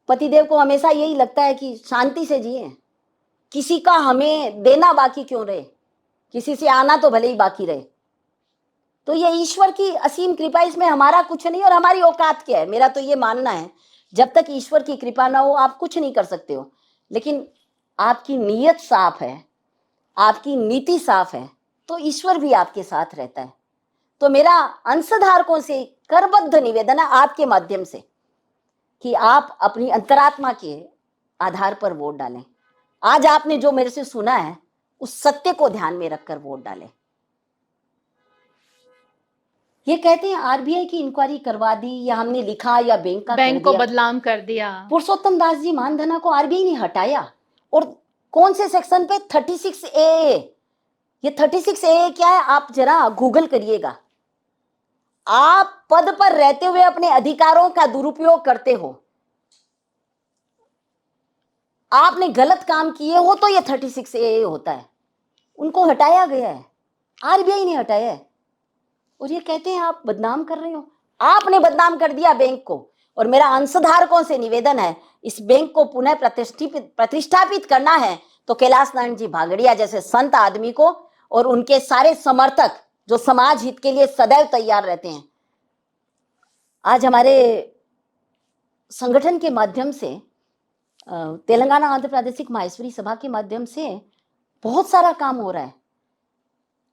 पतिदेव को हमेशा यही लगता है कि शांति से जिए, किसी का हमें देना बाकी क्यों रहे, किसी से आना तो भले ही बाकी रहे। तो ये ईश्वर की असीम कृपा, इसमें हमारा कुछ नहीं और हमारी औकात क्या है। मेरा तो ये मानना है, जब तक ईश्वर की कृपा ना हो आप कुछ नहीं कर सकते हो। लेकिन आपकी नीयत साफ है, आपकी नीति साफ है, तो ईश्वर भी आपके साथ रहता है। तो मेरा अंशधारकों से करबद्ध निवेदन है आपके माध्यम से कि आप अपनी अंतरात्मा के आधार पर वोट डालें। आज आपने जो मेरे से सुना है उस सत्य को ध्यान में रखकर वोट डालें। ये कहते हैं आरबीआई की इंक्वायरी करवा दी, या हमने लिखा, या बैंक का कर बैंक को दिया। बदनाम कर दिया। पुरुषोत्तम दास जी मानधना को आरबीआई ने हटाया, और कौन से सेक्शन पे? 36A। ये 36A क्या है, आप जरा गूगल करिएगा। आप पद पर रहते हुए अपने अधिकारों का दुरुपयोग करते हो, आपने गलत काम किए हो, तो ये 36A होता है। उनको हटाया गया है, आरबीआई ने हटाया है, और ये कहते हैं आप बदनाम कर रहे हो। आपने बदनाम कर दिया बैंक को, और मेरा अंशधारकों से निवेदन है, इस बैंक को पुनः प्रतिष्ठापित करना है तो कैलाश नारायण जी भागड़िया जैसे संत आदमी को और उनके सारे समर्थक जो समाज हित के लिए सदैव तैयार रहते हैं। आज हमारे संगठन के माध्यम से, तेलंगाना आंध्र प्रादेशिक माहेश्वरी सभा के माध्यम से बहुत सारा काम हो रहा है।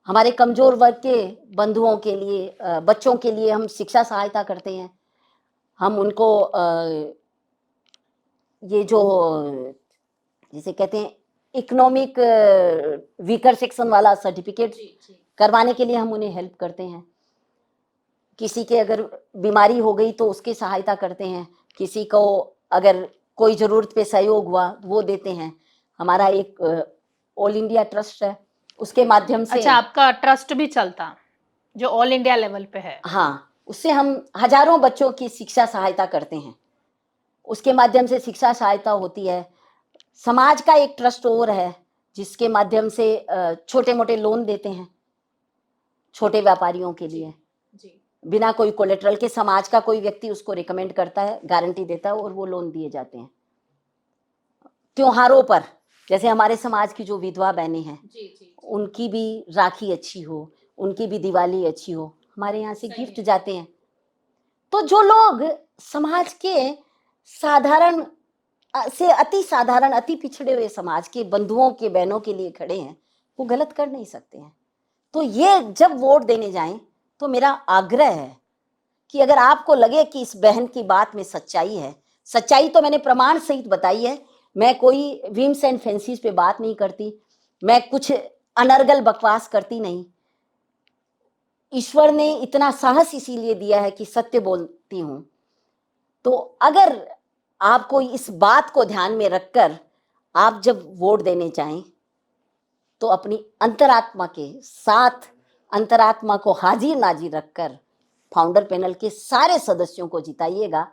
हमारे कमजोर वर्ग के बंधुओं के लिए, बच्चों के लिए हम शिक्षा सहायता करते हैं। हम उनको ये जो जिसे कहते हैं इकोनॉमिक वीकर सेक्शन वाला सर्टिफिकेट करवाने के लिए हम उन्हें हेल्प करते हैं। किसी के अगर बीमारी हो गई तो उसकी सहायता करते हैं, किसी को अगर कोई ज़रूरत पे सहयोग हुआ वो देते हैं। हमारा एक ऑल इंडिया ट्रस्ट है, उसके माध्यम से। अच्छा, आपका ट्रस्ट भी चलता जो ऑल इंडिया लेवल पे है? हाँ, उससे हम हजारों बच्चों की शिक्षा सहायता करते हैं, उसके माध्यम से शिक्षा सहायता होती है। समाज का एक ट्रस्ट और है जिसके माध्यम से छोटे मोटे लोन देते हैं छोटे व्यापारियों के लिए जी। बिना कोई कोलेट्रल के। समाज का कोई व्यक्ति उसको रिकमेंड करता है, गारंटी देता है, और वो लोन दिए जाते हैं। त्योहारों पर जैसे हमारे समाज की जो विधवा बहनें हैं, उनकी भी राखी अच्छी हो, उनकी भी दिवाली अच्छी हो, हमारे यहाँ से गिफ्ट जाते हैं। तो जो लोग समाज के साधारण से अति साधारण, अति पिछड़े हुए समाज के बंधुओं के, बहनों के लिए खड़े हैं, वो गलत कर नहीं सकते हैं। तो ये जब वोट देने जाएं तो मेरा आग्रह है कि अगर आपको लगे कि इस बहन की बात में सच्चाई है, सच्चाई तो मैंने प्रमाण सहित बताई है, मैं कोई विम्स एंड फैंसीज पे बात नहीं करती, मैं कुछ अनर्गल बकवास करती नहीं। ईश्वर ने इतना साहस इसीलिए दिया है कि सत्य बोलती हूं। तो अगर आपको इस बात को ध्यान में रखकर आप जब वोट देने जाएं तो अपनी अंतरात्मा के साथ, अंतरात्मा को हाजिर नाजिर रखकर फाउंडर पैनल के सारे सदस्यों को जिताइएगा।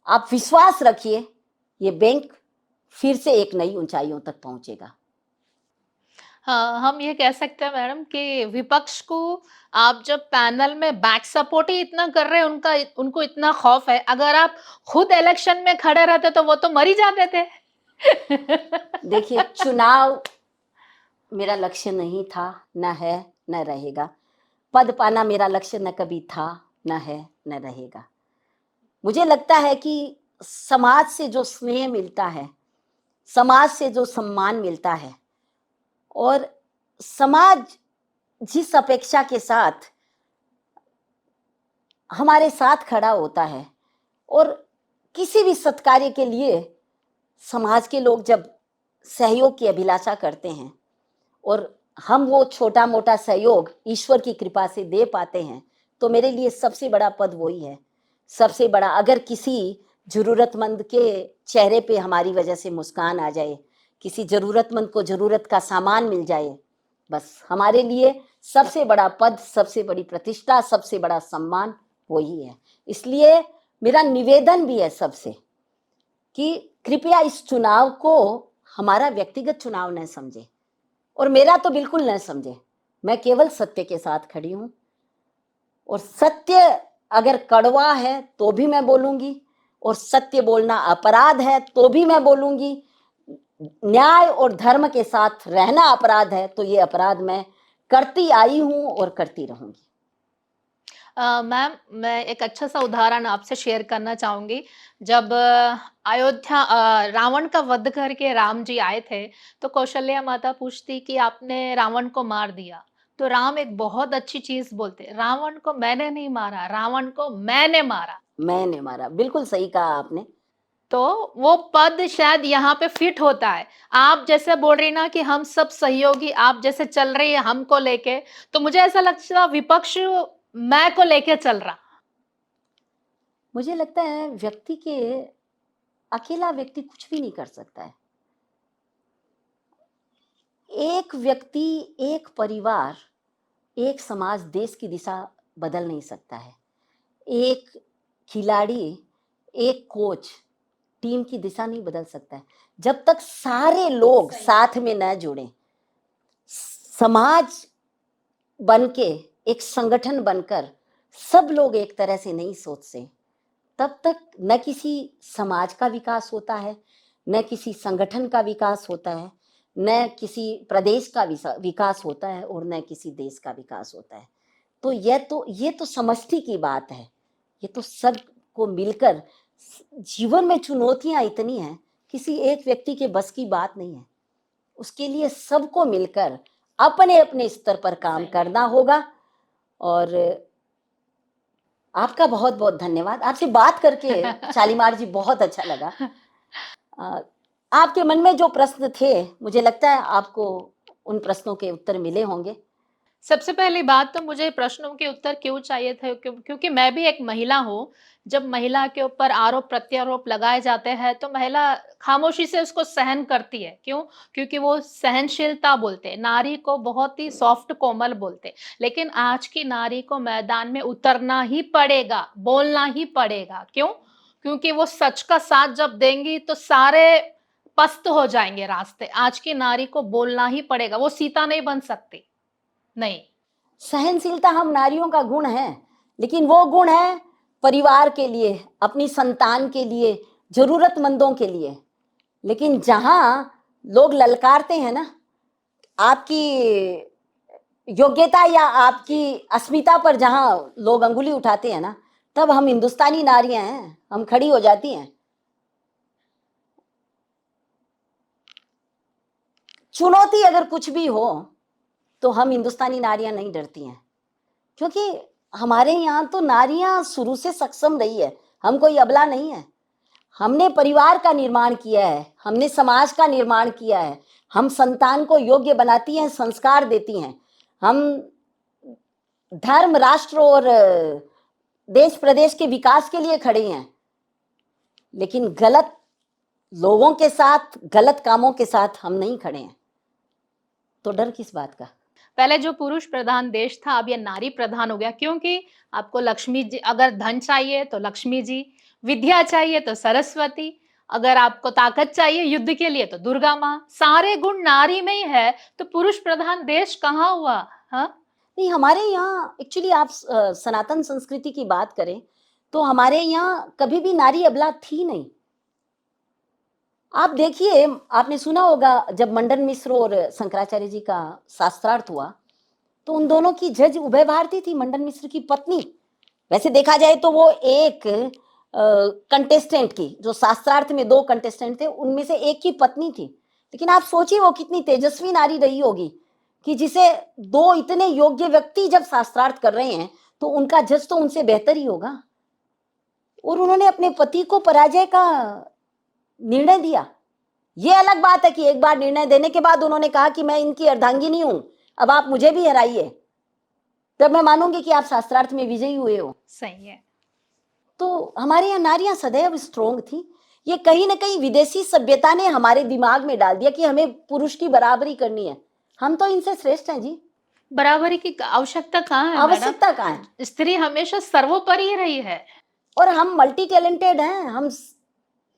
आप विश्वास रखिए, ये बैंक फिर से एक नई ऊंचाइयों तक पहुंचेगा। हाँ, हम ये कह सकते हैं मैडम कि विपक्ष को आप जब पैनल में बैक सपोर्ट ही इतना कर रहे हैं, उनको इतना खौफ है, अगर आप खुद इलेक्शन में खड़े रहते तो वो तो मर ही जाते थे। देखिए, चुनाव मेरा लक्ष्य नहीं था, न है, न रहेगा। पद पाना मेरा लक्ष्य न कभी था, न है, न रहेगा। मुझे लगता है कि समाज से जो स्नेह मिलता है, समाज से जो सम्मान मिलता है, और समाज जिस अपेक्षा के साथ हमारे साथ खड़ा होता है, और किसी भी सत्कार्य के लिए समाज के लोग जब सहयोग की अभिलाषा करते हैं और हम वो छोटा मोटा सहयोग ईश्वर की कृपा से दे पाते हैं, तो मेरे लिए सबसे बड़ा पद वही है। सबसे बड़ा, अगर किसी जरूरतमंद के चेहरे पे हमारी वजह से मुस्कान आ जाए, किसी जरूरतमंद को जरूरत का सामान मिल जाए, बस हमारे लिए सबसे बड़ा पद, सबसे बड़ी प्रतिष्ठा, सबसे बड़ा सम्मान वही है। इसलिए मेरा निवेदन भी है सबसे कि कृपया इस चुनाव को हमारा व्यक्तिगत चुनाव न समझे, और मेरा तो बिल्कुल न समझे। मैं केवल सत्य के साथ खड़ी हूं, और सत्य अगर कड़वा है तो भी मैं बोलूंगी, और सत्य बोलना अपराध है तो भी मैं बोलूंगी। न्याय और धर्म के साथ रहना अपराध है तो ये अपराध मैं करती आई हूं और करती रहूंगी। मैम, मैं एक अच्छा सा उदाहरण आपसे शेयर करना चाहूंगी। जब अयोध्या रावण का वध करके राम जी आए थे, तो कौशल्या माता पूछती कि आपने रावण को मार दिया, तो राम एक बहुत अच्छी चीज बोलते, रावण को मैंने नहीं मारा, रावण को मैंने मारा। मैंने मारा, बिल्कुल सही कहा आपने। तो वो पद शायद यहाँ पे फिट होता है। आप जैसे बोल रही ना कि हम सब सहयोगी, आप जैसे चल रही है हमको लेके, तो मुझे ऐसा लगता विपक्ष मैं को लेके चल रहा। मुझे लगता है व्यक्ति के अकेला व्यक्ति कुछ भी नहीं कर सकता है। एक व्यक्ति, एक परिवार, एक समाज देश की दिशा बदल नहीं सकता है। एक खिलाड़ी, एक कोच टीम की दिशा नहीं बदल सकता है जब तक सारे लोग साथ में न जुड़े। समाज बन के, एक संगठन बनकर सब लोग एक तरह से नहीं सोचते, तब तक न किसी समाज का विकास होता है, न किसी संगठन का विकास होता है, न किसी प्रदेश का विकास होता है, और न किसी देश का विकास होता है। तो ये तो समष्टि की बात है। ये तो सबको मिलकर, जीवन में चुनौतियां इतनी हैं, किसी एक व्यक्ति के बस की बात नहीं है। उसके लिए सबको मिलकर अपने अपने स्तर पर काम करना होगा। और आपका बहुत बहुत धन्यवाद। आपसे बात करके शालीमार जी बहुत अच्छा लगा। आपके मन में जो प्रश्न थे, मुझे लगता है आपको उन प्रश्नों के उत्तर मिले होंगे। सबसे पहली बात तो मुझे प्रश्नों के उत्तर क्यों चाहिए थे, क्योंकि मैं भी एक महिला हूँ। जब महिला के ऊपर आरोप प्रत्यारोप लगाए जाते हैं तो महिला खामोशी से उसको सहन करती है। क्यों? क्योंकि वो सहनशीलता बोलते हैं, नारी को बहुत ही सॉफ्ट कोमल बोलते हैं। लेकिन आज की नारी को मैदान में उतरना ही पड़ेगा, बोलना ही पड़ेगा। क्यों? क्योंकि वो सच का साथ जब देंगी तो सारे पस्त हो जाएंगे रास्ते। आज की नारी को बोलना ही पड़ेगा, वो सीता नहीं बन सकती। नहीं। सहनशीलता हम नारियों का गुण है, लेकिन वो गुण है परिवार के लिए, अपनी संतान के लिए, जरूरतमंदों के लिए। लेकिन जहां लोग ललकारते हैं ना, आपकी योग्यता या आपकी अस्मिता पर जहां लोग अंगुली उठाते हैं ना, तब हम हिंदुस्तानी नारियां हैं, हम खड़ी हो जाती हैं। चुनौती अगर कुछ भी हो तो हम हिंदुस्तानी नारियां नहीं डरती हैं, क्योंकि हमारे यहाँ तो नारियां शुरू से सक्षम रही है। हम कोई अबला नहीं है। हमने परिवार का निर्माण किया है, हमने समाज का निर्माण किया है। हम संतान को योग्य बनाती हैं, संस्कार देती हैं। हम धर्म, राष्ट्र और देश प्रदेश के विकास के लिए खड़े हैं। लेकिन गलत लोगों के साथ, गलत कामों के साथ हम नहीं खड़े हैं। तो डर किस बात का? पहले जो पुरुष प्रधान देश था, अब ये नारी प्रधान हो गया। क्योंकि आपको लक्ष्मी जी, अगर धन चाहिए तो लक्ष्मी जी, विद्या चाहिए तो सरस्वती, अगर आपको ताकत चाहिए युद्ध के लिए तो दुर्गा माँ, सारे गुण नारी में ही है। तो पुरुष प्रधान देश कहाँ हुआ? हाँ, नहीं, हमारे यहाँ एक्चुअली आप सनातन संस्कृति की बात करें तो हमारे यहाँ कभी भी नारी अबला थी नहीं। आप देखिए, आपने सुना होगा जब मंडन मिश्र और शंकराचार्य जी का शास्त्रार्थ हुआ, तो उन दोनों की जज उभय भारती थी, मंडन मिश्र की पत्नी। वैसे देखा जाए तो वो एक कंटेस्टेंट की, जो शास्त्रार्थ में 2 कंटेस्टेंट थे, उनमें से एक की पत्नी थी। लेकिन आप सोचिए वो कितनी तेजस्वी नारी रही होगी कि जिसे 2 इतने योग्य व्यक्ति जब शास्त्रार्थ कर रहे हैं तो उनका जज तो उनसे बेहतर ही होगा। और उन्होंने अपने पति को पराजय का निर्णय दिया। ये अलग बात है कि एक बार निर्णय देने के बाद उन्होंने कहा कि मैं इनकी अर्धांगिनी हूं, अब आप मुझे भी हराइए, तब मैं मानूंगी कि आप शास्त्रार्थ में विजयी हुए हो। सही है। तो हमारे यहाँ नारियां सदैव स्ट्रोंग थी। ये कहीं ना कहीं विदेशी सभ्यता ने हमारे दिमाग में डाल दिया कि हमें पुरुष की बराबरी करनी है। हम तो इनसे श्रेष्ठ हैं जी। बराबरी की आवश्यकता कहाँ है? आवश्यकता कहाँ है? स्त्री हमेशा सर्वोपरि रही है। और हम मल्टी टैलेंटेड हैं, हम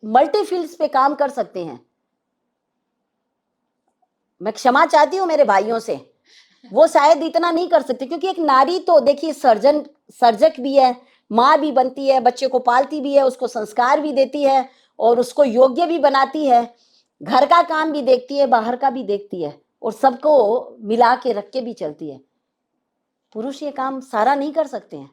मल्टी फील्ड्स पे काम कर सकते हैं। मैं क्षमा चाहती हूँ मेरे भाइयों से, वो शायद इतना नहीं कर सकते, क्योंकि एक नारी तो देखिए सर्जक भी है, माँ भी बनती है, बच्चे को पालती भी है, उसको संस्कार भी देती है और उसको योग्य भी बनाती है, घर का काम भी देखती है, बाहर का भी देखती है, और सबको मिला के रख के भी चलती है। पुरुष ये काम सारा नहीं कर सकते हैं।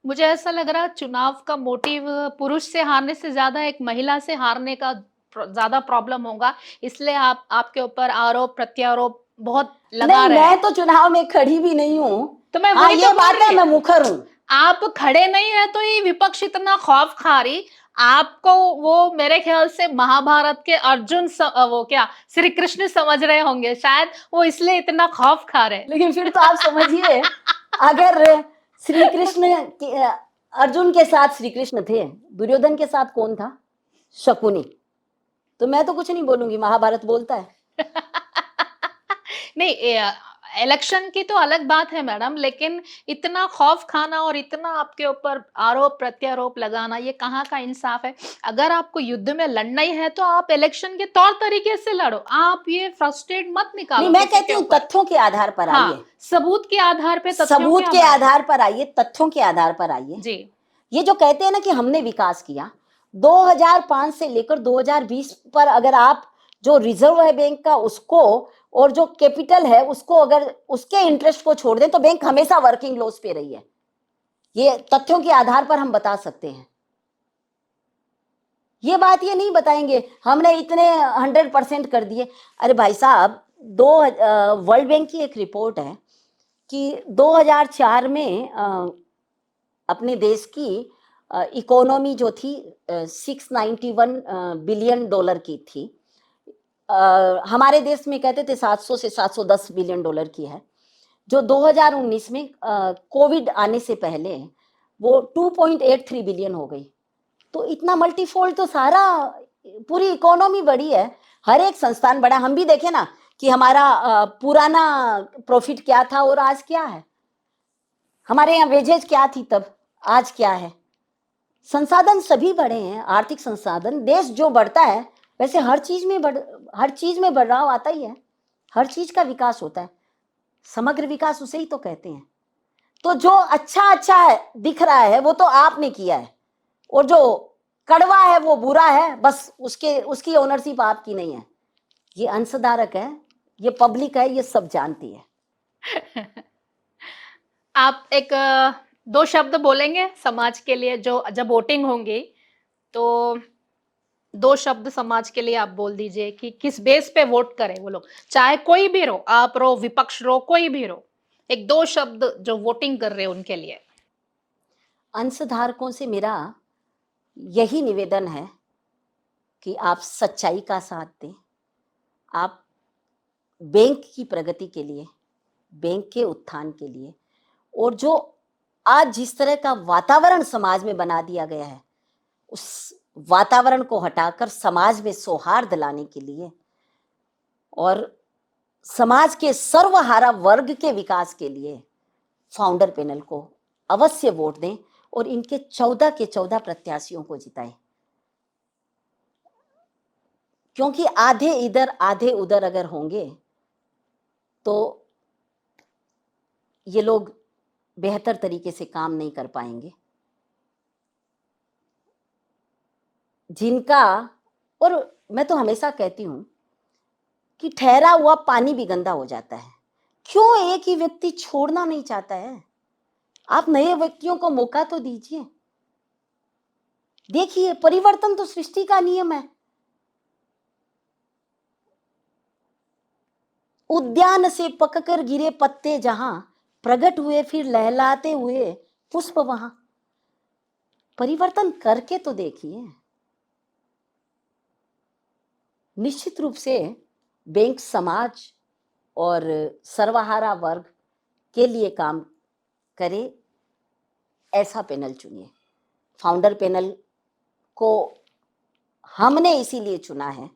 मुझे ऐसा लग रहा है चुनाव का मोटिव पुरुष से हारने से ज्यादा एक महिला से हारने का ज्यादा प्रॉब्लम होगा, इसलिए आपके ऊपर आरोप प्रत्यारोप बहुत लगा रहे हैं। मैं तो चुनाव में खड़ी भी नहीं हूँ, तो मैं ये बात है, मैं मुखर हूँ। आप खड़े नहीं है तो ये विपक्ष इतना खौफ खा रही, आपको वो मेरे ख्याल से महाभारत के अर्जुन वो क्या श्री कृष्ण समझ रहे होंगे शायद, वो इसलिए इतना खौफ खा रहे हैं। लेकिन फिर तो आप समझिए, अगर श्री कृष्ण अर्जुन के साथ श्री कृष्ण थे, दुर्योधन के साथ कौन था? शकुनी। तो मैं तो कुछ नहीं बोलूंगी, महाभारत बोलता है। नहीं, इलेक्शन की तो अलग बात है मैडम, लेकिन इतना खौफ खाना और इतना आपके ऊपर आरोप प्रत्यारोप लगाना, ये कहाँ का इंसाफ है? अगर आपको युद्ध में लड़ना ही है तो आप इलेक्शन के तौर तरीके से लड़ो, आप ये फ्रस्ट्रेट मत नहीं, निकालो मैं किसी कहती के हूँ ऊपर। तत्थों के आधार पर हाँ, आइए, सबूत के आधार पे, तथ्यों सबूत के आधार आधार पर आइए, तथ्यों के आधार पर आइए। जी। ये जो कहते हैं ना कि हमने विकास किया, 2005 से लेकर 2020 पर अगर आप जो रिजर्व है बैंक का उसको और जो कैपिटल है उसको अगर उसके इंटरेस्ट को छोड़ दें तो बैंक हमेशा वर्किंग लॉस पे रही है। ये तथ्यों के आधार पर हम बता सकते हैं। ये बात ये नहीं बताएंगे हमने इतने 100% कर दिए। अरे भाई साहब, वर्ल्ड बैंक की एक रिपोर्ट है कि 2004 में अपने देश की इकोनॉमी जो थी 691 बिलियन डॉलर की थी। हमारे देश में कहते थे 700 से 710 बिलियन डॉलर की है, जो 2019 में कोविड आने से पहले वो 2.83 बिलियन हो गई। तो इतना मल्टीफोल्ड तो सारा पूरी इकोनॉमी बढ़ी है, हर एक संस्थान बढ़ा। हम भी देखें ना कि हमारा पुराना प्रॉफिट क्या था और आज क्या है, हमारे यहाँ वेजेज क्या थी तब, आज क्या है। संसाधन सभी बढ़े हैं, आर्थिक संसाधन, देश जो बढ़ता है वैसे हर चीज में बढ़ाव आता ही है, हर चीज का विकास होता है। समग्र विकास उसे ही तो कहते हैं। तो जो अच्छा अच्छा है दिख रहा है वो तो आपने किया है, और जो कड़वा है वो बुरा है, बस उसकी ओनरशिप आपकी नहीं है। ये अंशधारक है, ये पब्लिक है, ये सब जानती है। आप एक दो शब्द बोलेंगे समाज के लिए, जो जब वोटिंग होंगी तो दो शब्द समाज के लिए आप बोल दीजिए कि किस बेस पे वोट करें वो लोग, चाहे कोई भी रो, आप रो, विपक्ष रो, कोई भी रो, एक दो शब्द जो वोटिंग कर रहे हैं उनके लिए। अंशधारकों से मेरा यही निवेदन है कि आप सच्चाई का साथ दें, आप बैंक की प्रगति के लिए, बैंक के उत्थान के लिए, और जो आज जिस तरह का वातावरण समाज में बना दिया गया है उस वातावरण को हटाकर समाज में सौहार्द लाने के लिए और समाज के सर्वहारा वर्ग के विकास के लिए फाउंडर पैनल को अवश्य वोट दें और इनके 14 के 14 प्रत्याशियों को जिताएं। क्योंकि आधे इधर आधे उधर अगर होंगे तो ये लोग बेहतर तरीके से काम नहीं कर पाएंगे। जिनका, और मैं तो हमेशा कहती हूं कि ठहरा हुआ पानी भी गंदा हो जाता है, क्यों एक ही व्यक्ति छोड़ना नहीं चाहता है? आप नए व्यक्तियों को मौका तो दीजिए। देखिए, परिवर्तन तो सृष्टि का नियम है। उद्यान से पककर गिरे पत्ते जहां, प्रकट हुए फिर लहलाते हुए पुष्प वहां। परिवर्तन करके तो देखिए। निश्चित रूप से बैंक समाज और सर्वहारा वर्ग के लिए काम करे, ऐसा पैनल चुनिए। फाउंडर पैनल को हमने इसीलिए चुना है,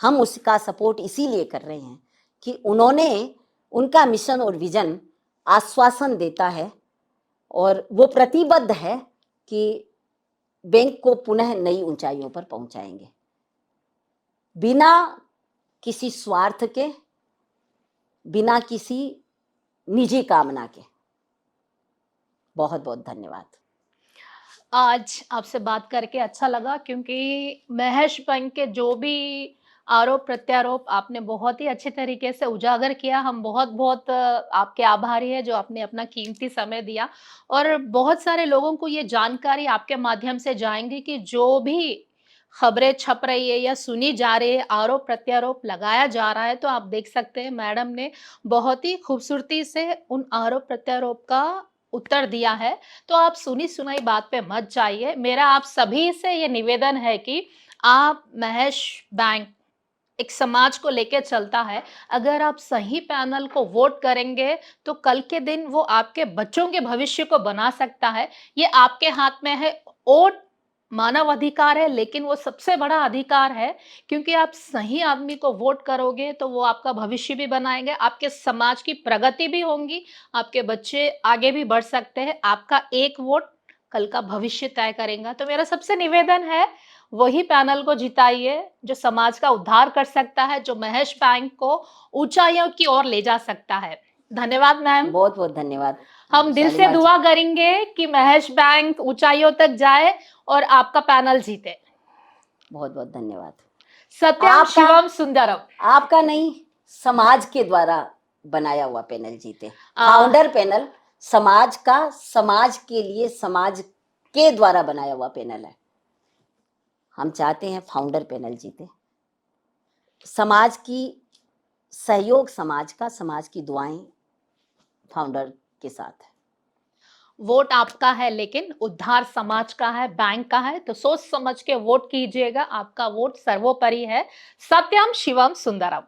हम उसका सपोर्ट इसीलिए कर रहे हैं कि उनका मिशन और विजन आश्वासन देता है और वो प्रतिबद्ध है कि बैंक को पुनः नई ऊंचाइयों पर पहुंचाएंगे, बिना किसी स्वार्थ के, बिना किसी निजी कामना के। बहुत बहुत धन्यवाद। आज आपसे बात करके अच्छा लगा, क्योंकि महेश बैंक के जो भी आरोप प्रत्यारोप आपने बहुत ही अच्छे तरीके से उजागर किया। हम बहुत बहुत आपके आभारी हैं जो आपने अपना कीमती समय दिया, और बहुत सारे लोगों को ये जानकारी आपके माध्यम से जाएंगी कि जो भी खबरें छप रही है या सुनी जा रही है, आरोप प्रत्यारोप लगाया जा रहा है, तो आप देख सकते हैं मैडम ने बहुत ही खूबसूरती से उन आरोप प्रत्यारोप का उत्तर दिया है, तो आप सुनी सुनाई बात पे मत जाइए। मेरा आप सभी से ये निवेदन है कि आप महेश बैंक एक समाज को लेके चलता है। अगर आप सही पैनल को वोट करेंगे, तो कल के दिन वो आपके बच्चों के भविष्य को बना सकता है। ये आपके हाथ में है। वोट मानव अधिकार है, लेकिन वो सबसे बड़ा अधिकार है, क्योंकि आप सही आदमी को वोट करोगे तो वो आपका भविष्य भी बनाएंगे, आपके समाज की प्रगति भी होंगी, आपके बच्चे आगे भी बढ़ सकते हैं। आपका एक वोट कल का भविष्य तय करेगा। तो मेरा सबसे निवेदन है, वही पैनल को जिताइए जो समाज का उद्धार कर सकता है, जो महेश बैंक को ऊंचाइयों की ओर ले जा सकता है। धन्यवाद मैम। बहुत बहुत धन्यवाद हम दिल से शालीमार जी। दुआ करेंगे कि महेश बैंक ऊंचाइयों तक जाए और आपका पैनल जीते। बहुत बहुत धन्यवाद। सत्यम आपका- शिवम सुंदरम। आपका नहीं, समाज के द्वारा बनाया हुआ पैनल जीते। आ- फाउंडर पैनल समाज का, समाज के लिए, समाज के द्वारा बनाया हुआ पैनल है। हम चाहते हैं फाउंडर पैनल जीते। समाज की सहयोग, समाज का, समाज की दुआएं फाउंडर के साथ है। वोट आपका है, लेकिन उद्धार समाज का है, बैंक का है। तो सोच समझ के वोट कीजिएगा, आपका वोट सर्वोपरि है। सत्यम शिवम सुंदरम।